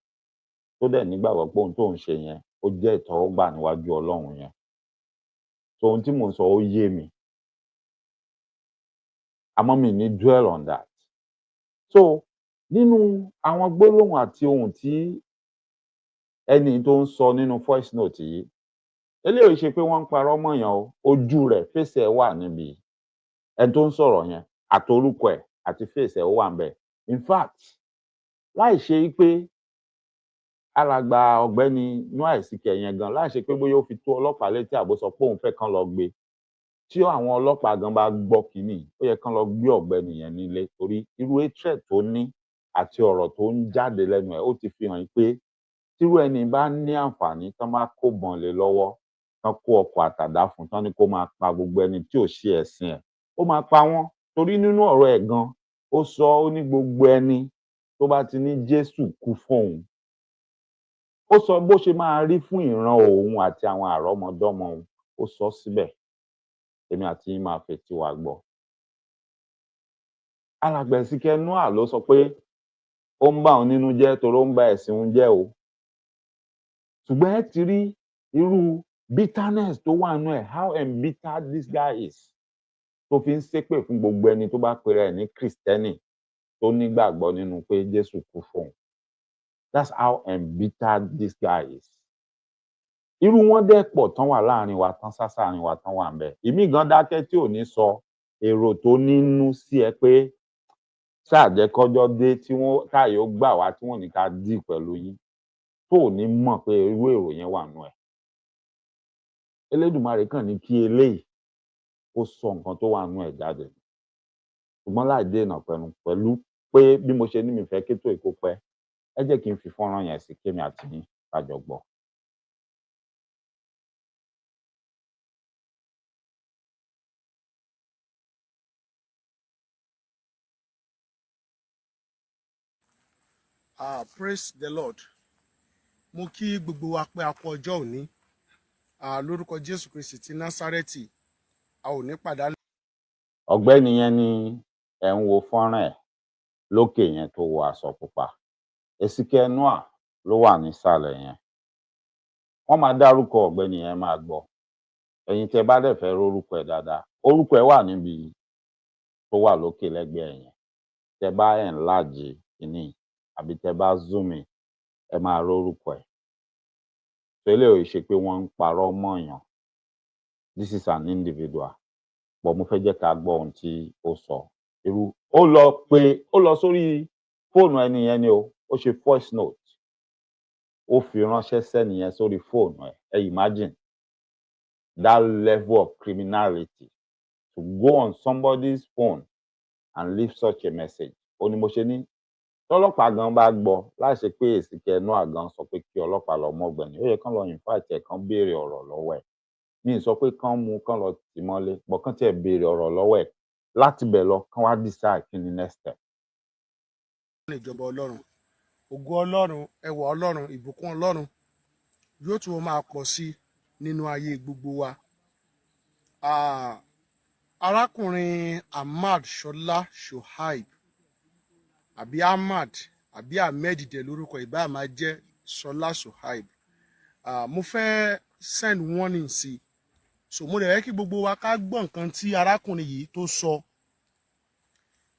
tó dẹ̀ nígbàgbọ́ pé ohun tóun ṣe yẹn, ó jẹ́ ìtẹ́wọ́gbà níwájú Ọlọ́run yẹn. So ohun tí mò ń sọ ó yé mi. Àmọ́ mi ní dwell on that. So nínú àwọn gbólóhùn àti ohun tí ẹni tó ń sọ nínú voice note yìí, eléyìí ṣe pé wọ́n ń parọ́ mọ́yàn o, ojú rẹ̀, face ẹ̀ wà níbi ẹni tó ń sọ̀rọ̀ yẹn, àtorúkọ ẹ̀ àti face ẹ̀ ó wà ńbẹ̀. In fact, láì ṣe pé alàgbà ọ̀gbẹ́ni Noah Ezekiel yẹn gan, láì ṣe pé bóyá ó fi tó ọlọ́pàá létí àbó sọ pé òun fẹ́ kán lọ gbé, tí àwọn ọlọ́pàá gan bá gbọ́ kínní, ó yẹ kán lọ gbé ọ̀gbẹ́ni yẹn nílé, torí irú hatred tó ní àti ọ̀rọ̀ tó ń jáde lẹ́nu ẹ̀, ó ti fi hàn pé tírú ẹni bá ní àǹfààní tán bá kóbọn lé lọ́wọ́, tán kó ọkọ̀ àtàdá fún un, tán ní kó máa pa gbogbo ẹni tí ò ṣe ẹ̀sìn ẹ̀, ó máa pa wọ́n. Torí nínú ọ̀rọ̀ ẹ̀ gan, ó sọ, ó ní gbogbo ẹni tó bá ti ní Jésù kú fóun. Ó sọ bó ṣe máa rí fún ìran òun àti àwọn àrọ́mọdọ́mọ òun, ó sọ síbẹ̀. Èmi àti yín máa fetí wa gbọ́. Alàgbà Ezekiel Noah ló sọ pé ó ń bá òun nínú jẹ́ torí ó ń ba ẹ̀sìn òun jẹ́ o. Ṣùgbọ́n ẹ ti rí irú bitterness tó wà nínú ẹ̀, how embittered this guy is, tó fi ń ṣépè fún gbogbo ẹni tó bá pera ẹ̀ ní Kristẹni tó nígbàgbọ́ nínú pé Jésù kú fún òun. That's how embittered this guy is. Irú wọn dẹ̀ pọ̀ tán wà láàrin wa, tán sá sáàrin wa, tán wà ńbẹ̀. Ìmíì gan dákẹ́ tí ò ní sọ èrò tó nínú sí ẹ pé ṣáà jẹ́ kọ́jọ́ dé tí táàyè ó gbà wá, tí wọ́n ní ká deal pẹ̀lú yín, tó ò ní mọ̀ pé irú èrò yẹn wà nínú ẹ̀. Elédùmarè kàn ní kí eléyìí ó sọ nǹkan tó wà nínú ẹ̀ jáde. Ṣùgbọ́n láì dènà pẹ̀lú pé bí mo ṣe ní mi fẹ́ kétò èkó pẹ́, ẹ jẹ́ kí n fi fọ́nrán yẹn sí kémi àti yín ká jọ gbọ́. Praise the Lord. Mo kí gbogbo wa pé a kú ọjọ́ òní. Lórúkọ Jésù Kristi ti Násárẹ́tì, a ò ní pàdánù. Ọ̀gbẹ́ni yẹn ni ẹ̀ ń wo fọ́nrán ẹ̀ lókè yẹn tó wọ aṣọ pupa. Ezekiel Noah ló wà nísàlẹ̀ yẹn. wọ́n máa dárúkọ ọ̀gbẹ́ni yẹn máa gbọ́. Ẹ̀yin tẹ́ bá dẹ̀ fẹ́ rórúkọ ẹ̀ dáadáa, orúkọ ẹ̀ wà níbi tó wà lókè lẹ́gbẹ̀ẹ́ yẹn. Tẹ́ bá enlarge kìíní àbí tẹ́ bá zoom in, ẹ máa rórúkọ ẹ̀. So eléyìí ò ṣe pé wọ́n ń parọ́ mọ́ọ̀yàn. This is an individual. But mo fẹ́ jẹ́ ká gbọ́ ohun tí ó sọ. Ó lọ sórí fóònù ẹni yẹn ni o, ó ṣe voice note. Ó fi ránṣẹ́ sẹ́ni yẹn sórí fóònù ẹ̀. Ẹ imagine that level of criminality to go on somebody's phone and leave such a message. Ó ní mo ṣe ní tọ́lọ́pàá gan bá gbọ́ láì ṣe pé Èsìkẹ́ Noah gan sọ pé kí ọlọ́pàá lọ mú ọ̀gbẹ́ni, ó yẹ kán lọ invite ẹ̀ kán béèrè ọ̀rọ̀ lọ́wọ́ ẹ̀. Mi ì sọ pé kán mú kán lọ tì mọ́lé, but kán tiẹ̀ béèrè ọ̀rọ̀ lọ́wọ́ ẹ̀. Láti bẹ̀ lọ kán wá decide kí ni next step. ní ìjọba Ọlọ́run, ògo Ọlọ́run, ẹwà Ọlọ́run, ìbùkún Ọlọ́run yóò tún máa pọ̀ sí nínú ayé gbogbo wa. Arákùnrin Ahmad Ṣọlá Shoaib àbí Ahmad àbí Ahmed dẹ̀ lórúkọ ìbá máa jẹ́ Ṣọlá Shoaib. Mo fẹ́ send warning sí, so mo dẹ̀ fẹ́ kí gbogbo wa ká gbọ́ nǹkan tí arákùnrin yìí tó sọ,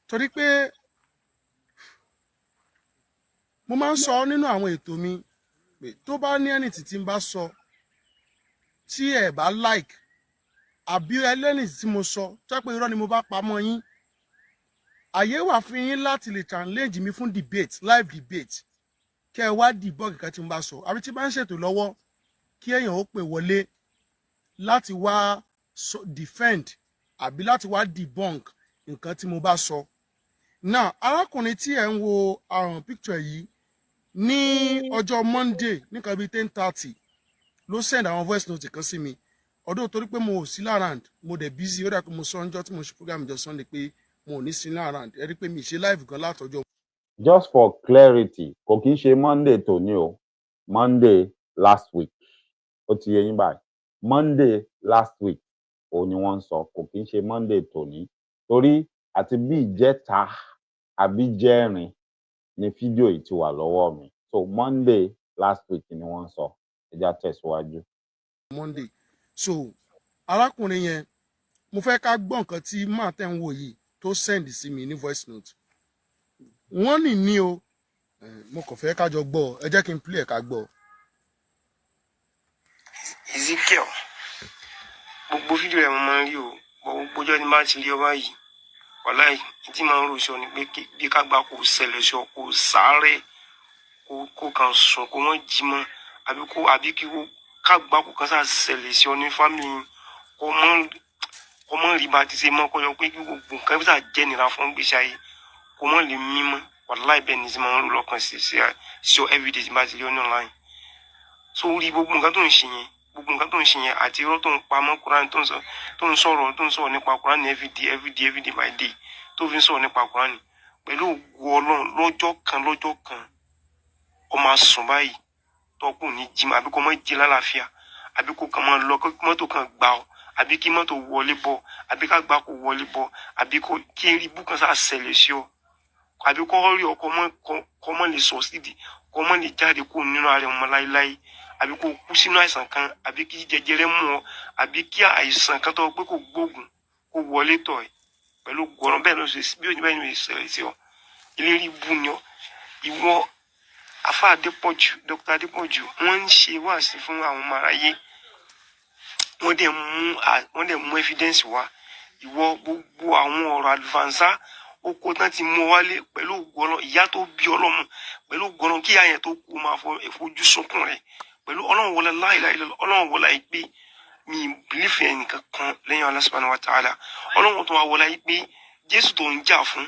torí pé mo máa ń sọ nínú àwọn ètò mi pé tó bá ní ẹni tí n bá sọ tí ẹ bá like àbí ẹlẹ́ni tí mo sọ tó pé irọ́ ni mo bá pamọ́ yín, àyè wà fún yín láti lè challenge mi fún debate, live debate, kẹ́ ẹ wá debug nǹkan tí mo bá sọ. Àbí tí bá ń ṣètò lọ́wọ́ kí èèyàn ó pè wọlé láti wá defend àbí láti wá debunk nǹkan tí mo bá sọ. Now arákùnrin tí ẹ ń wo àrùn picture yìí ní ọjọ́ Monday nìkan bíi 10:30 ló send àwọn voice note kan sí mi. Ọdún torí pé mo ò sí lárand, mo dẹ̀ busy, ó dà pé mo sọ ọjọ́ tí mo ṣe program ìjọ Sunday pé mo ò ní sí lárand. Ẹ rí pé mi ṣe live gan látọjọ́. Just for clarity, kò kí ń ṣe Monday tòní o, Monday last week. Ó ti yé yín báyìí. Monday last week òun ni wọ́n ń sọ, kò kí ń ṣe Monday tòní. Torí àti bí ìjẹta àbí jẹ́rin ni fídíò yìí ti wà lọ́wọ́ mi. So Monday last week ni wọ́n ń sọ. Ẹ já tẹ̀síwájú. Monday. So arákùnrin yẹn, mo fẹ́ ká gbọ́ nǹkan tí máa tẹ̀ ń wò yìí tó send sí mi ní voice note. Wọ́n ní o, mo kàn fẹ́ ká jọ gbọ́, ẹ jẹ́ kí n play ẹ̀ ká gbọ́. Ezekiel, gbogbo fídíò rẹ̀ mo máa ń rí o, gbogbo ọjọ́ ni máa ti rí ọ báyìí. Wàláì tí máa ń rò sọ ni pé bí ká gbà kó ṣẹlẹ̀ sọ kó sáré kó kan sùn kó wọ́n jí mọ́ àbí kí ká gbà kó kan sá ṣẹlẹ̀ sí ọ ní fámìlì kó mọ́ rí bá ti ṣe mọ́ kó yọ pé gbogbo nǹkan bí sà jẹ́ nira fún gbèsè ayé kó mọ́ lè mí mọ́. Wàláì bẹ́ẹ̀ ni tí máa ń rò lọ́kàn sí ọ everyday tí bá ti rí ọ ní online. So rí gbogbo nǹkan tó ń ṣe yẹn àti irọ́ tó ń pa mọ́ Quran tó ń sọ̀rọ̀ nípa Quran everyday by day tó fi ń sọ̀rọ̀ nípa Quran pẹ̀lú ògo Ọlọ́run lọ́jọ́ kan ó máa sùn báyìí tọ́kùn ní jimá àbí kó mọ́ jí lálàáfíà àbí kó kàn máa lọ kí mọ́tò kan gbà ọ́ àbí kí mọ́tò wọlé bọ́ àbí ká gbà kó wọlé bọ́ àbí kí ibú kan sá ṣẹlẹ̀ sí ọ àbí kó rí ọ kó mọ́ lè sọ sídìí kó mọ́ lè jáde kó nínú ara ọmọ láíláí àbí kó kú sínú àìsàn kan àbí kí jẹjẹrẹ mú ọ àbí kí àìsàn kan tó pé kó gbógun kó wọlé tọ̀ ẹ́ pẹ̀lú gbọ́ràn bẹ́ẹ̀ ló ṣe bí òyìnbó ẹni lè ṣẹlẹ̀ sí ọ ìlérí bú ni ọ. Ìwọ Afa Adépọ̀jù, Dr. Adépọ̀jù, wọ́n ń ṣe wáàsí fún àwọn ọmọ aráyé, wọ́n dẹ̀ mú evidence wá. Ìwọ gbogbo àwọn ọ̀rọ̀ àlùfáànsá oko tán ti mú wálé pẹ̀lú ògbọ́nà ìyá tó bí ọlọ́mọ pẹ̀lú ògbọ́nà kí ìyá yẹn tó kú máa fojú sunkún rẹ̀ pẹ̀lú Ọlọ́run wọlé láìláì Ọlọ́run wọlé àìpé mi bìlífì ẹnìkan kan lẹ́yìn Allah subhanahu wa ta'ala. Ọlọ́run tó wá wọlé àìpé Jésù tó ń jà fún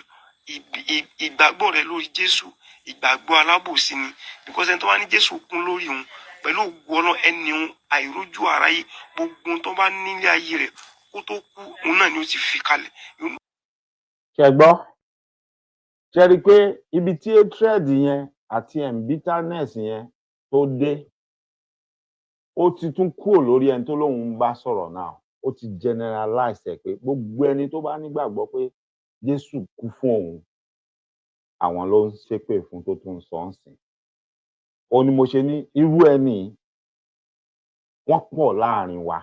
ìgbàgbọ́ rẹ lórí Jésù ìgbàgbọ́ alábòsí ni because ẹni tó bá ní Jésù kún lórí òun pẹ̀lú ògbọ́nà ẹni òun àìrójú aráyé gbogbo tó bá nílé ayé rẹ̀ kó tó kú òun náà ni ó ti fi kalẹ̀. Ṣé gbọ́? Ṣé rí pé ibi tí hatred yẹn àti bitterness yẹn tó dé ó ti tún kúrò lórí ẹni tó lóun ń bá sọ̀rọ̀ náà, ó ti generalize ẹ̀ pé gbogbo ẹni tó bá nígbàgbọ́ pé Jésù kú fún òun àwọn ló ń ṣépè fún tó tún sọ ń sìn. Ó ní mo ṣe ní irú ẹni wọ́n pọ̀ láàrin wa,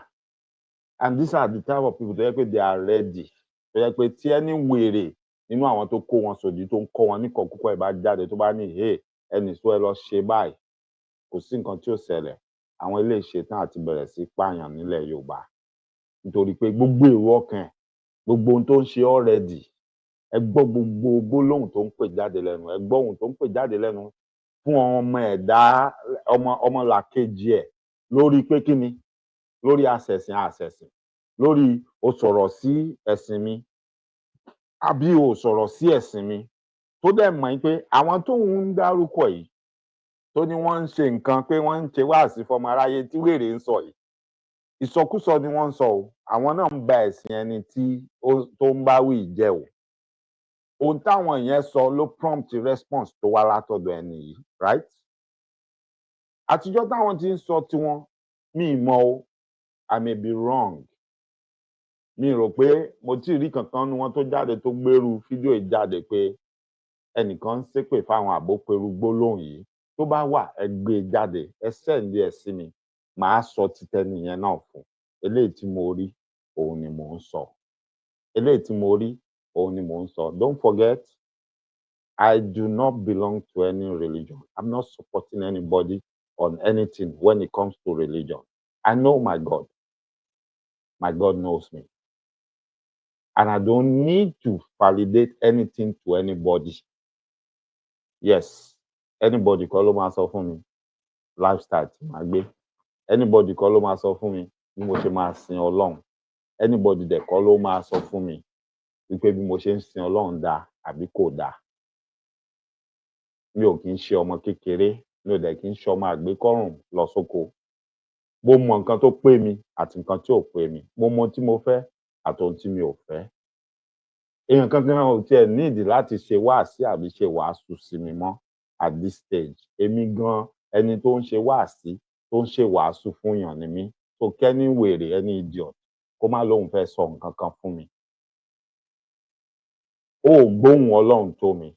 and these are the type of people tó yẹ pé they are ready, tó yẹ pé tí ẹni wèrè nínú àwọn tó kó wọn sòdí tó ń kọ́ wọn níkọ̀ púpọ̀ ẹ̀ bá jáde tó bá ní ẹnì tó ẹ lọ ṣe báyìí, kò sí nǹkan tí ó ṣẹlẹ̀. Àwọn ilé ìṣetán àti bẹ̀rẹ̀ sí pààyàn nílẹ̀ Yorùbá nítorí pé gbogbo èrò ọkàn gbogbo ohun tó ń ṣe already, ẹ gbọ́ gbogbo gbólóhùn tó ń pè jáde lẹ́nu, ẹ gbọ́ ohun tó ń pè jáde lẹ́nu fún ọmọ ẹ̀dá ọmọlàkejì ẹ̀ lórí pé kí ni, lórí àṣẹ̀sìn, lórí o sọ̀rọ̀ sí ẹ̀sìn mi àbí o sọ̀rọ̀ sí ẹ̀sìn mi, tó dẹ̀ mọ̀ pé àwọn tóun ń dárúkọ yìí tó ní wọ́n ń ṣe nǹkan pé wọ́n ń ṣe wáàsí fọmọ aráyé tí wèrè ń sọ yìí, ìsọkúsọ ni wọ́n ń sọ o, àwọn náà ń ba ẹ̀sìn ẹni tó ń bá wí jẹ́ o. Ohun táwọn yẹn sọ ló prompt response tó wá látọ̀dọ̀ ẹni yìí, right? Àtijọ́ táwọn ti ń sọ tiwọn, mi mọ̀ o, I may be wrong. Mi rò pé mo tí rí kankan nu wọn tó jáde tó gbèrú fídíò yìí jáde pé ẹnìkan ń ṣépè fáwọn àbópẹrú gbólóhùn yìí. Tó bá wà, ẹ gbé e jáde, ẹ sẹ́ǹdì ẹ̀ sí mi, màá sọ títẹ́ni yẹn náà fún. Eléyìí tí mo rí, òun ni mò ń sọ. Eléyìí tí mo rí, òun ni mò ń sọ. Don't forget, I do not belong to any religion. I'm not supporting anybody on anything when it comes to religion. I know my God. My God knows me. And I don't need to validate anything to anybody. Yes, anybody kọ́ ló máa sọ fún mi lifestyle tí màá gbé. Anybody kọ́ ló máa sọ fún mi bí mo ṣe máa sin Ọlọ́run. Anybody dẹ̀ kọ́ ló máa sọ fún mi wípé bí mo ṣe ń sin Ọlọ́run dáa àbí kò dáa. Mi ò kì í ṣe ọmọ kékeré, mi ò dẹ̀ kì í ṣe ọmọ àgbékọ́rùn lọ sóko. Mo mọ nǹkan tó pé mi àti nǹkan tí ò pé mi. Mo mọ ohun tí mo fẹ́ àti ohun tí mi ò fẹ́. Èèyàn kankan ò tiẹ̀ nídìí láti ṣe wáàsí àbí ṣe wàásù sí mi mọ́ at this stage. Èmi gan ẹni tó ń ṣe wáàsí tó ń ṣe wàásù fún yàn ni mí. So kẹ́ni wèrè ẹni idiot kó má lóun fẹ́ sọ nǹkan kan fún mi. Ó gbóhùn Ọlọ́run tó mi.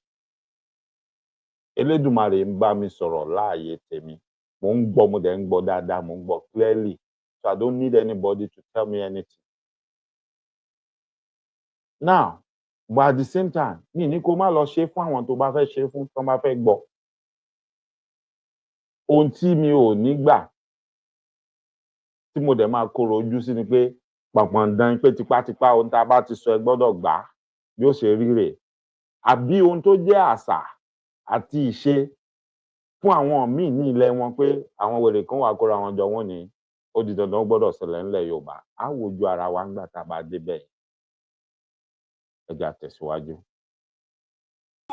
Elédùmarè ń bá mi sọ̀rọ̀ láàyè tèmi. Mo ń gbọ́, mo dẹ̀ ń gbọ́ dáadáa, mo ń gbọ́ clearly. So I don't need anybody to tell me anything. Now, but at the same time, mi ní kó má lọ ṣe fún àwọn tó bá fẹ́ ṣe fún tó bá fẹ́ gbọ́. Ohun tí mi ò ní gbà tí mo dẹ̀ máa kóró ojú sí ni pé pàpàǹdán pé tipátipá ohun tá a bá ti sọ ẹ gbọ́dọ̀ gbà bí ó ṣe rí rèé. Àbí ohun tó jẹ́ àṣà àti ìṣe fún àwọn míì ní ilẹ̀ wọn pé àwọn wèrè kan wà kóra wọn jọ wọ́n ní ó di dandan ó gbọ́dọ̀ ṣẹlẹ̀ ńlẹ̀ Yorùbá. Á wojú ara wa ńgbà tá a bá débẹ̀. Ẹ jẹ́ á tẹ̀síwájú.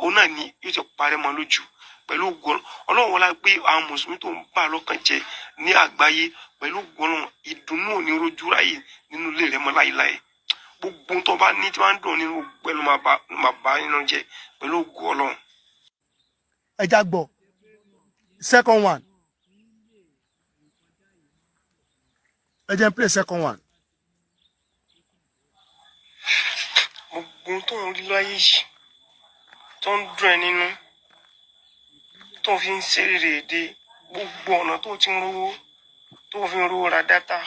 Òun náà ni yóò ti parẹ́ mọ́ lójú pẹ̀lú ògo Ọlọ́run wọlá pé àwọn mùsùlùmí tó ń bà lọ́kàn jẹ́ ní àgbáyé pẹ̀lú ògo Ọlọ́run ìdùnnú ò ní rojú ráyè nínú ilé rẹ mọ́ láéláé. Gbogbo tó bá ní tí wọ́n ń dùn nínú pẹ̀lú máa bá nínú jẹ́ pẹ̀lú ògo Ọlọ́run. Ẹ já gbọ́. Second one. Ẹ jẹ́ n play second one. Gbogbo tó ń rí láyé yìí tó ń dùn ẹ́ nínú tó fi ń ṣe rere dé gbogbo ọ̀nà tó ti ń rówó tó fi ń rówó ra dátà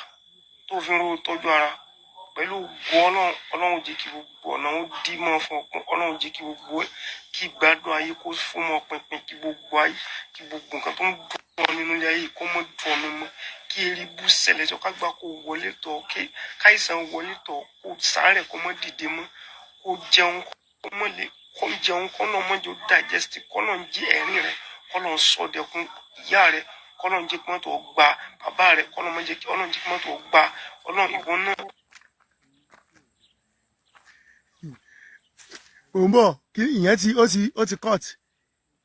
tó fi ń rówó tọ́jú ara pẹ̀lú ògo Ọlọ́run jẹ́ kí gbogbo ọ̀nà ó dí mọ́ fún ọkùn Ọlọ́run jẹ́ kí gbogbo kí gbádùn ayé kó fún mọ́ pínpín kí gbogbo ayé kí gbogbo nǹkan tó ń dùn ọ́ nínú ilé ayé kó mọ́ dùn ọ́ nínú kí eribu ṣẹlẹ̀ tó kágbá kó wọlé tọ̀ káìsàn wọlé tọ̀ kó sáré kó mọ́ dìde mọ́ kó jẹun kó mọ́ lè kó jẹun kó náà mọ́ jẹ́ ó digest kó náà jí ẹ̀rín rẹ̀ kó náà sọdẹ̀kun ìyá rẹ̀ kó náà jẹ́ kí wọ́n tó gba bàbá rẹ̀ kó náà jẹ́ kí wọ́n tó gba Ọlọ́run ìwọ náà. Òǹbọ̀ kí ìyẹn ó ti cut.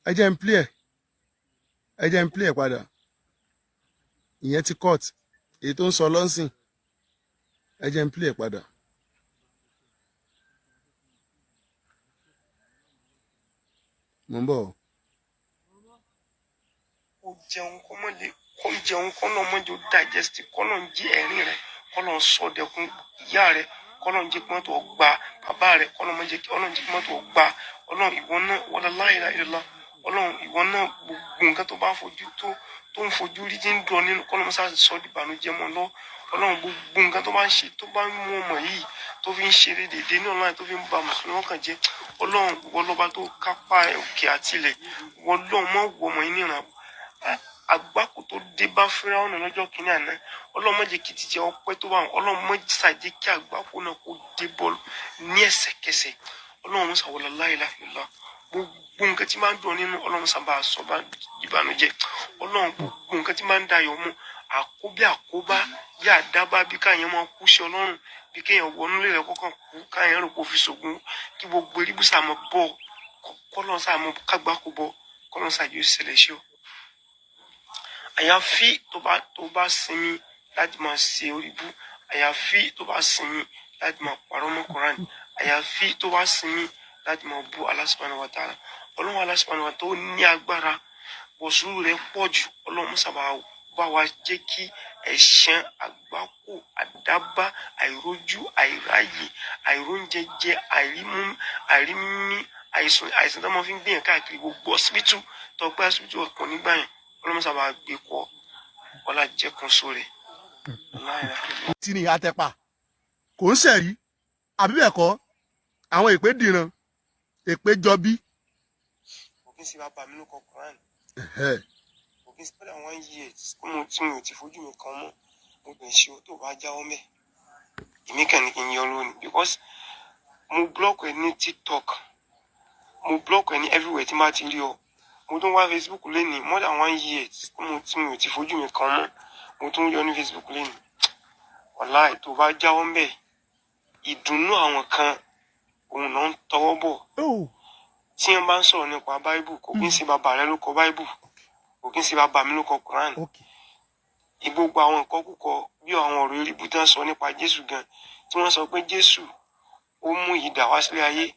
Ẹ jẹ́ n play ẹ̀ padà. Ìyẹn ti cut. Èyí tó ń sọ lọ́nsìn. Ẹ jẹ́ n play ẹ̀ padà. Mo ń bọ̀. Kó jẹun kó mọ́ lè kó jẹun kó náà mọ́ jẹ́ ó digest kó náà jí ẹ̀rín rẹ̀ kó náà sọdẹ̀kun ìyá rẹ̀ kó náà jẹ́ kí wọ́n tó gba bàbá rẹ̀ kó náà jẹ́ kí wọ́n tó gba Ọlọ́run ìwọ náà wala la ilaha illallah Ọlọ́run ìwọ náà gbogbo nǹkan tó bá fojú tó ń fojú rí tí ń dùn nínú kọ́lọ́mù sáà sọ di ìbànújẹ́ mọ́ lọ. Ọlọ́run gbogbo nǹkan tó bá ń ṣe tó bá ń mú ọmọ yìí tó fi ń ṣe déédéé ní ọlọ́run tó fi ń ba mùsùlùmí ọkàn jẹ́. Ọlọ́run ìwọ lọ́ba tó kápá òkè àtilẹ̀, ìwọ Ọlọ́run mọ́ wọ ọmọ yìí níran àgbákò tó dé bá Fíráúnà lọ́jọ́ kìíní àná. Ọlọ́run má jẹ́ kí títí ọpẹ́ tó bá wọn, Ọlọ́run má ṣàjẹ́ kí àgbákò náà kó dé bọ́ọ̀lù ní ẹsẹ̀kẹsẹ̀. Ọlọ́run sàwọlá láìláìlá gbogbo nǹkan tí máa ń dùn nínú Ọlọ́run sábà sọ bá ìbànújẹ́. Ọlọ́run gbogbo nǹkan tí máa ń dayọ̀ mú àkóbá yá dábàá bí káyọ̀ máa kú sí Ọlọ́run bí kéèyàn wọnú lè rẹ kọ́kàn kú káyọ̀ rò pé ó fi ṣògùn kí gbogbo eríbù sàmọ́ bọ̀ kọ́lọ́n sàmọ́ kágbákò bọ̀ kọ́lọ́n sàyè ṣẹlẹ̀ sí ọ. Àyàfi tó bá sinmi láti máa ṣe oríbú, àyàfi tó bá sinmi láti máa parọ́ mọ́ Quran, àyàfi tó bá sinmi láti máa bú Allah subhanahu wa ta'ala. Ọlọ́run Allah subhanahu wa ta'ala tó ní agbára wọ̀sùrù rẹ̀ pọ̀ jù. Ọlọ́run sábà bá wa jẹ́ kí ẹ̀ṣẹ̀ àgbákò àdábá àìrójú àìráyè àìróúnjẹjẹ àìrímímí àìsàn tó máa fi ń gbìyànjú káàkiri gbogbo hospital tó gbé hospital ọkàn nígbà yẹn Ọlọ́run sábà gbé kọ́ ọlá jẹ́kun sóre. tí ni àtẹ̀pà kò ń ṣẹ̀rí àbí bẹ́ẹ̀ kọ́ àwọn èpè dìran èpè jọbí. Òfin sì bá bà mí lóko Quran. Òfin sì pẹ́lú àwọn years tí mi ò ti fojú mi kan mọ́ mo bẹ̀ ṣe o tó bá jáwọ́ mẹ́. Èmi kàn ní kí n yọ lónìí because mo block ẹ ní TikTok, mo block ẹ ní everywhere tí máa ti rí ọ. Mo tún wá Facebook lẹ́nìí more than 1 year tí mi ò ti fojú mi kan mọ́ mo tún yọ ní Facebook lẹ́nìí. Wàláì tó bá jáwọ́ mẹ́ ìdùnnú àwọn kan òun náà ń tọwọ́ bọ̀. Tí wọ́n bá ń sọ̀rọ̀ nípa Bible kò kí ń ṣe bàbá rẹ ló kọ Bible kò kí ń ṣe bàbá mi ló kọ Quran. Gbogbo àwọn nǹkan kúkọ bí àwọn ọ̀rọ̀ eré bútán sọ nípa Jésù gan tí wọ́n sọ pé Jésù ó mú idà wá sílé ayé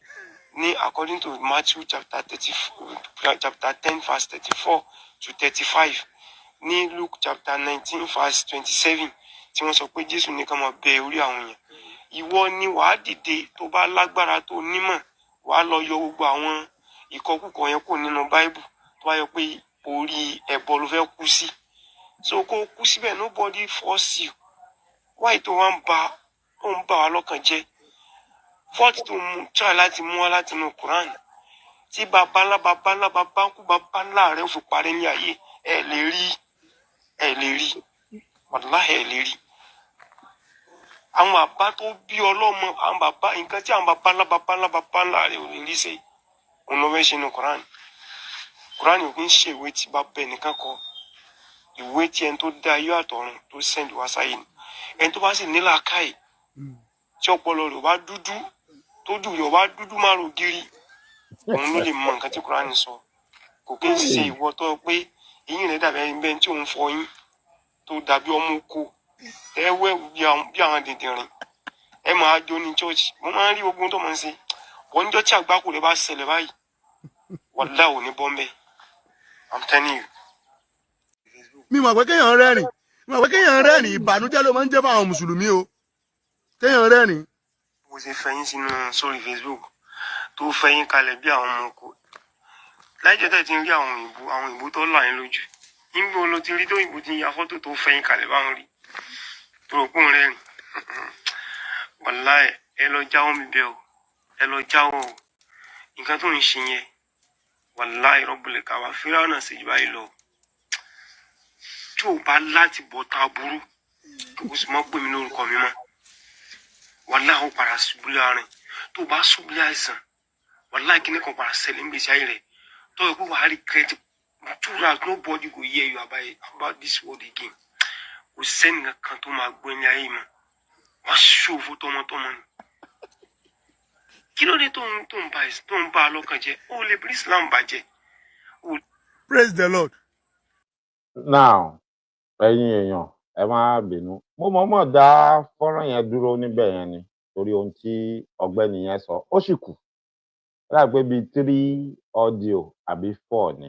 ní according to Matthew chapter 10 verse 34 to 35 ní Luke chapter 19 verse 27 tí wọ́n sọ pé Jésù nìkan máa bẹ orí àwọn èèyàn. Ìwọ ni wàá dìde tó bá lágbára tó nímọ̀ wàá lọ yọ gbogbo àwọn ìkọkúkọ yẹn kò nínú Bible tó bá yọ pé orí ẹbọ ló fẹ́ kú sí. So kó kú síbẹ̀ nobody force you. Why tó wá ń bà wá lọ́kàn jẹ́ fọ́ọ̀tì tó try láti mú wá láti inú Quran tí bàbá ńlá rẹ̀ fi parí ní ayé ẹ lè rí wàláhì ẹ lè rí. Àwọn bàbá tó bí ọlọ́mọ àwọn bàbá nǹkan tí àwọn bàbá ńlá rẹ̀ ò lè rí ṣe òun ló fẹ́ ṣe inú Quran. Quran ò kí ń ṣe ìwé tí bàbá ẹnìkan kọ, ìwé tí ẹni tó dá ayé àtọ̀run tó send wá sáyé ni. Ẹni tó bá sì ní làákàyè tí ọpọlọ rẹ̀ bá dúdú tójú rẹ̀ bá dúdú má ro gírí òun ló lè mọ nǹkan tí Quran sọ. Kò kí ń ṣe ìwọ tó pé eyín rẹ̀ dàbí ẹni bẹ́ẹ̀ tí òun fọyín tó dàbí ọmọ oko ẹwẹ́ bí àwọn dìndìnrín ẹ máa jó ní church. Mo máa ń rí ogun tó máa ń ṣe wọ́n níjọ́ tí àgbákò rẹ̀ bá ṣẹlẹ̀ báyìí wàlá ò ní bọ́m̀bẹ́. I'm telling you. mi mọ̀ pé kéèyàn rẹ́rìn ìbànújẹ́ ló máa ń jẹ́ fáwọn mùsùlùmí o kéèyàn rẹ́rìn. Bó ṣe fẹ̀yìn sínú sórí Facebook tó fẹ̀yìn kalẹ̀ bí àwọn ọmọ oko láìjẹ́ tẹ̀ ti ń rí àwọn òyìnbó tó là yín lójú nígbà ló ti rí tó òyìnbó ti ya fọ́tò tó fẹ̀yìn kalẹ̀ báwọn rí tó rò pọ́n rẹ́rìn. Wàláhì ẹ lọ jáwọ́ mi bẹ́ẹ̀ o ẹ lọ jáwọ́ o nǹkan tó ń ṣe yẹn wàláhì Rabbul Kaaba Fíráúnà sì jù báyìí lọ. Tí ò bá láti bọ̀ ta burú kò sì mọ́ pè mí lórúkọ mi mọ́ wàláhì ó padà ṣubú láàrin tó bá ṣubú láìsàn wàláhì kíní kan padà ṣẹlẹ̀ ń gbèsè ayé rẹ̀ tó yẹ kó wàá regret truly nobody go hear you about this world again. Kò sẹ́ni kan tó máa gbọ́ ní ayé mọ́ wọ́n ṣòfò tọmọtọmọ ni. Kí ló dé tó ń bá a lọ́kàn jẹ́ ó lè bí Islam bàjẹ́. Praise the Lord. Now ẹ̀yin èèyàn ẹ má bínú mo mọ̀ọ́mọ̀ dá fọ́nrán yẹn dúró níbẹ̀ yẹn ni torí ohun tí ọ̀gbẹ́ni yẹn sọ ó sì kù láìpẹ́ bíi 3 audio àbí 4 ni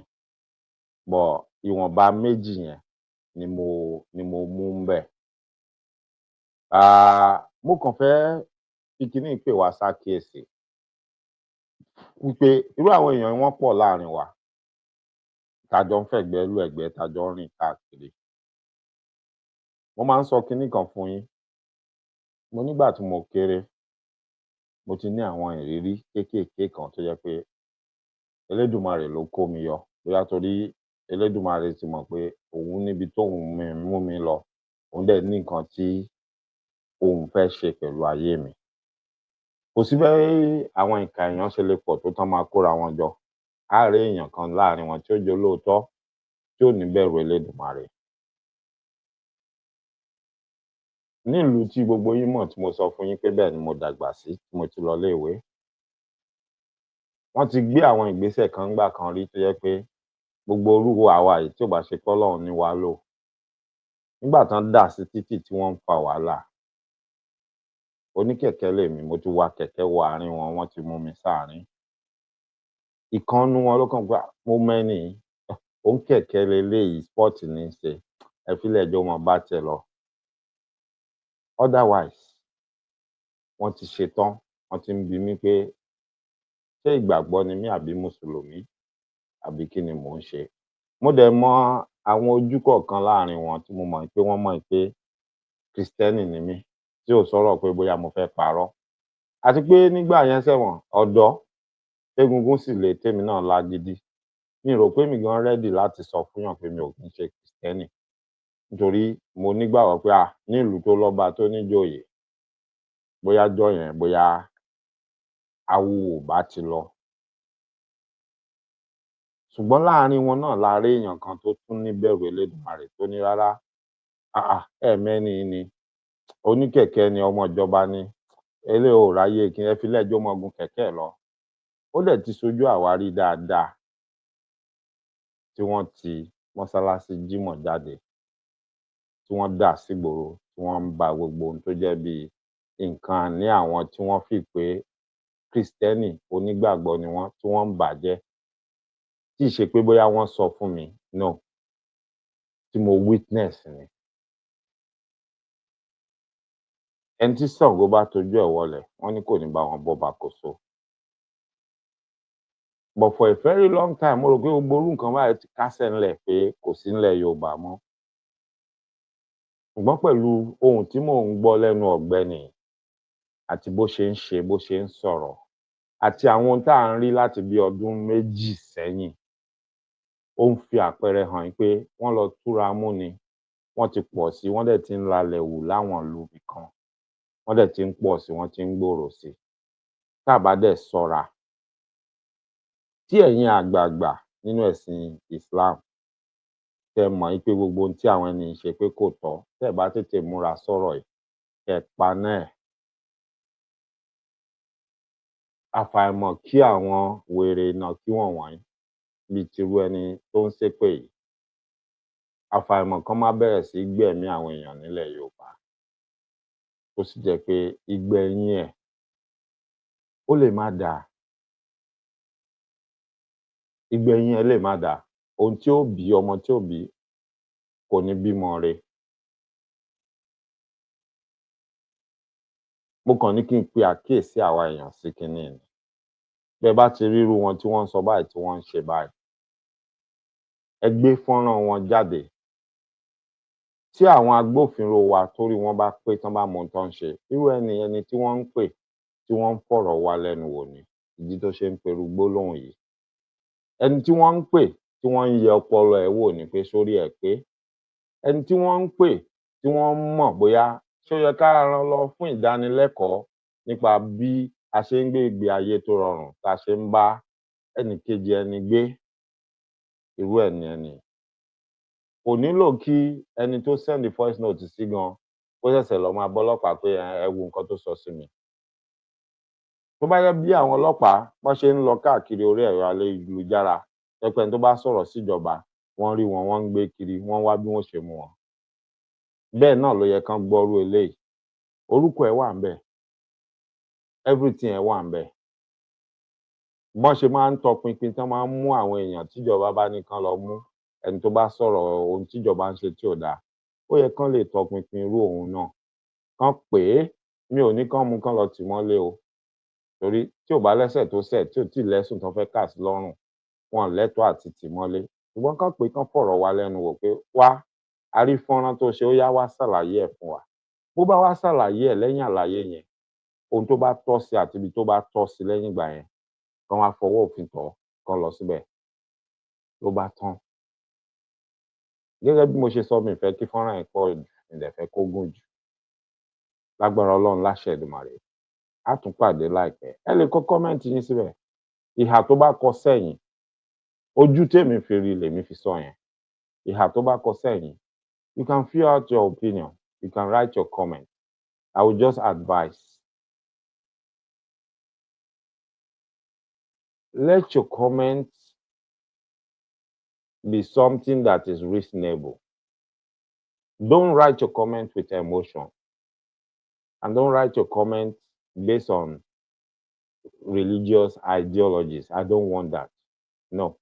bọ̀ ìwọ̀nba méjì yẹn ni mo mú ń bẹ̀. Mo kàn fẹ́ fi kíní pè wá ṣàkíyèsí wípé irú àwọn èèyàn wọ́n pọ̀ láàrin wa tájọ ń fẹ̀gbẹ́ lù ẹ̀gbẹ́ tájọ ń rìn káàkiri. Mo máa ń sọ kinní kan fún yín. Mo nígbà tí mo kéré, mo ti ní àwọn ìrírí kéékèèké kan tó jẹ́ pé Elédùmarè ló kó mi yọ. Bóyá torí Elédùmarè ti mọ̀ pé òun níbi tóun mú mi lọ, òun dẹ̀ ní nǹkan tí òun fẹ́ ṣe pẹ̀lú ayé mi. Kò sí bí àwọn ìka èèyàn ṣe lè pọ̀ tó tán máa kóra wọn jọ. Á rí èèyàn kan láàrin wọn tí ó jẹ́ olóòótọ́, tí ò ní bẹ̀rù Elédùmarè. Nílùú tí gbogbo yín mọ̀ tí mo sọ fún yín pé bẹ́ẹ̀ ni mo dàgbà sí, tí mo ti lọ iléèwé, wọ́n ti gbé àwọn ìgbésẹ̀ kan ńgbà kan rí tó jẹ́ pé gbogbo irú àwa yìí tí ò bá ṣe pọ́lọ́run ní wa lò, nígbà tán dà sí títì tí wọ́n ń fa wàhálà, oníkẹ̀kẹ́ lèmi, mo ti wa kẹ̀kẹ́ wọ àárín wọn, wọ́n ti mú mi sáàárín. Ìkan nínú wọn ló kàn pé mo mẹ́ni yìí, oníkẹ̀kẹ́ leléyìí, sport ní í ṣe, ẹ fílẹ̀ jẹ́ ó máa bá tiẹ̀ lọ. Otherwise, wọ́n ti ṣetán, wọ́n ti ń bi mí pé ṣé ìgbàgbọ́ ni mí àbí mùsùlùmí àbí kí ni mò ń ṣe. Mo dẹ̀ mọ àwọn ojú kọ̀ọ̀kan láàrin wọn tí mo mọ̀ pé wọ́n mọ̀ pé Kristẹni ni mí, tí ò sọ̀rọ̀ pé bóyá mo fẹ́ parọ́. Àti pé nígbà yẹn sẹ́wọ̀n ọ̀dọ́, tégúngún sì le tèmi náà lágídí. Mi rò pé mi gan ready láti sọ fúnyàn pé mi ò kí ń ṣe Kristẹni. Nítorí mo nígbàgbọ́ pé nílùú tó lọ́ba tó níjòyè, bóyá jọ́ yẹn, bóyá awo ò bá ti lọ. Ṣùgbọ́n láàrin wọn náà la rí èèyàn kan tó tún níbẹ̀rù Elédùmarè tó ní rárá, ẹ̀mẹ́ni yìí ni, oníkẹ̀kẹ́ ni, ọmọ ìjọba ni, eléyìí ò ráyè kí ẹ filẹ̀ jẹ́ ó máa gun kẹ̀kẹ́ ẹ̀ lọ. Ó dẹ̀ ti ṣojú àwárí dáadáa tí wọ́n ti mọ́sálásí jímọ̀ jáde, tí wọ́n dà sígboro, tí wọ́n ń ba gbogbo ohun tó jẹ́ bíi nǹkan àní àwọn tí wọ́n feel pé Kristẹni onígbàgbọ́ ni wọ́n, tí wọ́n ń bà á jẹ́. Tí ì ṣe pé bóyá wọ́n sọ fún mi, no, tí mo witness ni. Ẹni tí Ṣàngó bá tojú ẹ̀ wọlẹ̀, wọ́n ní kò ní bá wọn bọ́ba kóso. But for a very long time, mo rò pé gbogbo irú nǹkan báyìí ti kásẹ̀ ńlẹ̀ pé kò sí ńlẹ̀ Yorùbá mọ́. Ṣùgbọ́n pẹ̀lú ohun tí mò ń gbọ́ lẹ́nu ọ̀gbẹ́ni yìí, àti bó ṣe ń ṣe, bó ṣe ń sọ̀rọ̀, àti àwọn ohun tá à ń rí láti bí ọdún méjì sẹ́yìn, ó ń fi àpẹẹrẹ hàn pé wọ́n lọ túra mú ni, wọ́n ti pọ̀ sí, wọ́n dẹ̀ ti ń lalẹ̀ wù láwọn ìlú ibì kan, wọ́n dẹ̀ ti ń pọ̀ sí, wọ́n ti ń gbòòrò sí. Tá à bá dẹ̀ ṣọ́ra, tí ẹ̀yin àgbààgbà nínú ẹ̀sìn Islam tẹ́ mọ̀ pé gbogbo ohun tí àwọn ẹni yìí ṣe pé kò tọ́, tẹ́ ẹ̀ bá tètè múra sọ́rọ̀ yìí, kẹ́ ẹ paná ẹ̀. Àfàìmọ̀ kí àwọn wèrè ìnàkí wọ̀nwọ̀nyí bíi tirú ẹni tó ń ṣépè yìí, àfàìmọ̀ kán má bẹ̀rẹ̀ sí í gbẹ̀mí àwọn èèyàn nílẹ̀ Yorùbá. Tó sì jẹ́ pé ìgbẹ̀yìn ẹ̀ ó lè má dáa. Ìgbẹ̀yìn ẹ̀ lè má dáa. Ohun tí ó bí, ọmọ tí ó bí kò ní bímọ re. Mo kàn ní kí n pe àkíyèsí àwa èèyàn sí kinní ni. Bẹ́ ẹ bá ti rírú wọn tí wọ́n ń sọ báyìí, tí wọ́n ń ṣe báyìí, ẹ gbé fọ́nrán wọn jáde. Tí àwọn agbófinró wa torí wọ́n bá pé tán bá mọ ohun tán ń ṣe, irú ẹni tí wọ́n ń pè, tí wọ́n ń fọ̀rọ̀ wá lẹ́nu wò ni, ìdí tó ṣe ń perú gbólóhùn yìí. Ẹni tí wọ́n ń pè, tí wọ́n ń yẹ ọpọlọ ẹ̀ wò ni pé ṣórí ẹ̀ pé. Ẹni tí wọ́n ń pè, tí wọ́n mọ̀ bóyá ṣó yẹ ká rán lọ fún ìdánilẹ́kọ̀ọ́ nípa bí a ṣe ń gbé ìgbé ayé tó rọrùn, tá a ṣe ń bá ẹnìkejì ẹni gbé, irú ẹ̀ ni ẹni. Kò nílò kí ẹni tó send voice note sí gan kó ṣẹ̀ṣẹ̀ lọ máa bọ́lọ́pàá pé ẹ wo nǹkan tó sọ sí mi. Tó bá jẹ́ bí àwọn ọlọ́pàá bọ́n ṣe ń lọ káàkiri orí ẹ̀rọ ayélujára, tó jẹ́ pé ẹni tó bá sọ̀rọ̀ síjọba, wọ́n rí wọn, wọ́n ń gbé kiri, wọ́n wá bí wọ́n ṣe mú wọn. Bẹ́ẹ̀ náà ló yẹ kán gbọ́rú eléyìí. Orúkọ ẹ̀ wà ńbẹ̀, everything ẹ̀ wà ńbẹ̀. Bọ́n ṣe máa ń tọpinpin tán máa ń mú àwọn èèyàn tíjọba bá ní kán lọ mú, ẹni tó bá sọ̀rọ̀ ohun tíjọba ń ṣe tí ò dáa, ó yẹ kán lè tọpinpin irú òun náà. Kán pè é, mi ò ní kán mú kán lọ tì mọ́lé o. Torí tí ò bá lẹ́ṣẹ̀ tó ṣẹ̀, tí ò tíì lẹ́sùn tán fẹ́ kà sí lọ́rùn, wọn ò lẹ́tọ̀ọ́ àti tì mọ́lé. ṣùgbọ́n kàn pé kán fọ̀rọ̀ wá lẹ́nu wò pé wá a rí fọ́nrán tó ṣe ó yá wá ṣàlàyé ẹ̀ fún wa bó bá wá ṣàlàyé ẹ̀ lẹ́yìn àlàyé yẹn ohun tó bá tọ́ sí àti ibi tó bá tọ́ sí lẹ́yìn ìgbà yẹn kán wá fọwọ́ òfin tọ́ kán lọ síbẹ̀ ló bá tán gẹ́gẹ́ bí mo ṣe sọ mi fẹ́ kí fọ́nrán yẹn pọ̀ jù mi dẹ̀ fẹ́ kó gùn jù lágbára Ọlọ́run láṣẹ Èdùmàrè á tún pàdé láìpẹ́ ẹ lè kọ kọ́mẹ́ǹtì yín síbẹ̀ ìhà tó bá kọ sẹ́yìn ojú tèmi fi rí lèmi fi sọ yẹn ìhà tó bá kọ sẹ́yìn you can fill out your opinion you can write your comment I will just advise let your comments be something that is reasonable. Don't write your comment with emotion. And don't write your comment based on religious ideologies. I don't want that. No.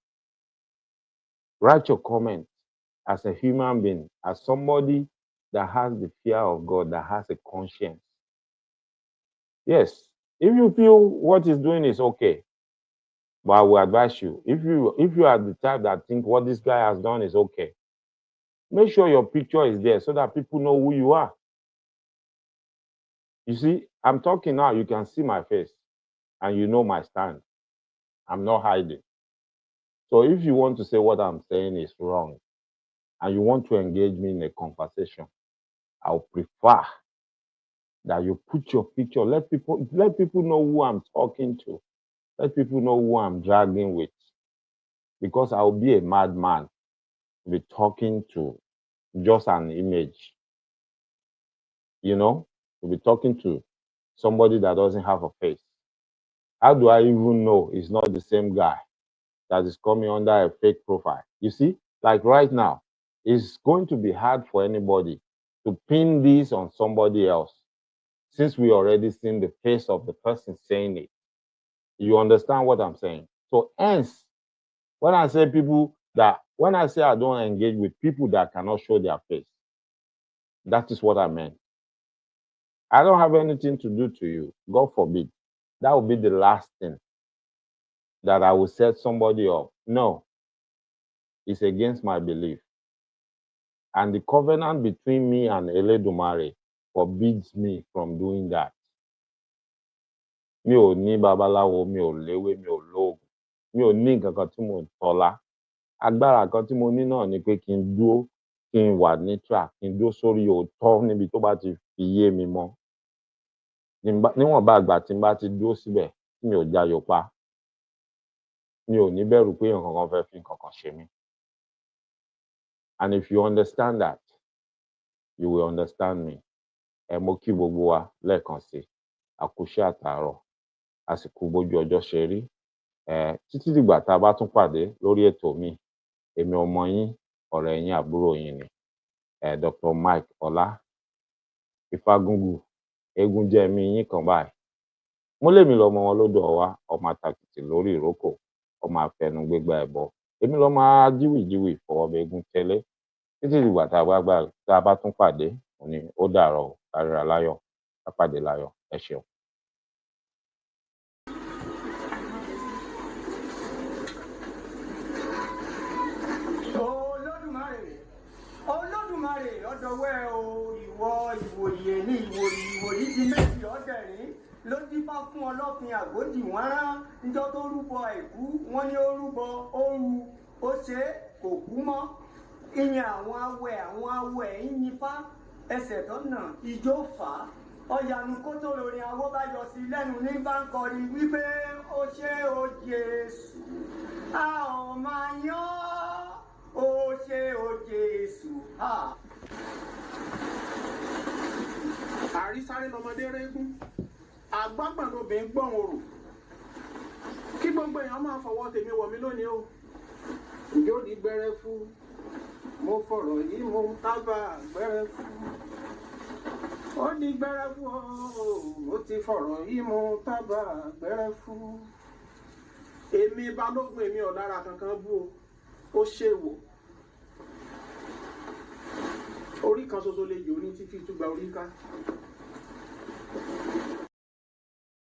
Write your comment as a human being, as somebody that has the fear of God, that has a conscience. Yes, if you feel what he's doing is okay, but I will advise you, if you are the type that think what this guy has done is okay, make sure your picture is there so that people know who you are. You see, I'm talking now, you can see my face and you know my stand. I'm not hiding. So if you want to say what I'm saying is wrong and you want to engage me in a conversation, I'll prefer that you put your picture, let people know who I'm talking to. Let people know who I'm dragging with. Because I'll be a madman to be talking to just an image. You know, to be talking to somebody that doesn't have a face. How do I even know it's not the same guy that is coming under a fake profile? You see, like right now, it's going to be hard for anybody to pin this on somebody else since we already seen the face of the person saying it. You understand what I'm saying? So hence, when I say I don't engage with people that cannot show their face, that is what I meant. I don't have anything to do to you. God forbid. That will be the last thing that I will set somebody up. No, it's against my belief. And the covenant between me and Eledumare forbids me from doing that. Mi ò ní babaláwo, mi ò léwé, mi ò lóògùn, mi ò ní nǹkan kan tí mo ń tọ́lá. Agbára kan tí mo ní náà ni pé kí n dúró, kí n wà ní track, kí n dúró sórí òótọ́ níbi tó bá ti fi yé mi mọ́. Níwọ̀nba àgbà tí n bá ti dúró síbẹ̀ tí mi ò jayò pa, mi ò ní bẹ̀rù pé nǹkan kan fẹ́ fi nǹkan kan ṣe mí. And if you understand that, you will understand me. Ẹ mo kí gbogbo wa lẹ́ẹ̀kan sí, àkúṣẹ́ àtàárọ̀, àsìkò bójú ọjọ́ ṣe rí. Títí dìgbà tá a bá tún pàdé lórí ètò mi, èmi ọmọ yín, ọ̀rẹ́ yín, àbúrò yín ni, Dr. Mike Ọlá Ifágúngù, eégún jẹ́ mi yín kan báyìí. Mo lèmi lọmọ wọn lódò ọwá, ọmọ àtàkìtì lórí ìrókò, ọmọ àfẹnu gbégbá ẹbọ. Èmi lọmọ ajíwìjíwì fọwọ́bẹ̀ẹ́gún tẹ́lẹ̀. Títí dìgbà tá a bá tún pàdé, òní ó dàárọ̀, káríra láyọ̀, ká pàdé láyọ̀. Ẹ ṣeun. Olódùmarè ọ̀dọ̀wẹ́ o, ìwọ ìwòye ní ìwòyí di méjì ọ̀dẹ̀rín ló dífá fún ọlọ́fin àgbòdì wọ́n rán níjọ́ tó rúbọ àìkú wọ́n ní ó rúbọ ó ru ó ṣe kò kú mọ́. Ìyẹn àwọn awẹ ń yifá ẹsẹ̀ tọ́nà ijó fà á. Ọ̀yànù kó tó lórin awó bá yọ sí lẹ́nu ní bá ń kọrin wípé ó ṣe ó Jésù a ò máa yán ó ṣe ó Jésù. Àrísáré lọmọdé régún, àgbàgbà lobìnrin gbọ̀n orò. Kí gbogbo èèyàn máa fọwọ́ tèmi wọ̀ mí lónìí o. Ìjó ní gbẹrẹ fún, mo fọ̀rọ̀ yìí mo tábà gbẹrẹ fún. Ó ní gbẹrẹ fún o, mo ti fọ̀rọ̀ yìí mo tábà gbẹrẹ fún. Èmi Balógun, èmi ọ̀lára kankan bú o, ó ṣèwọ̀. Orí kan ṣoṣo lè jò ní títí túgbà orí ká.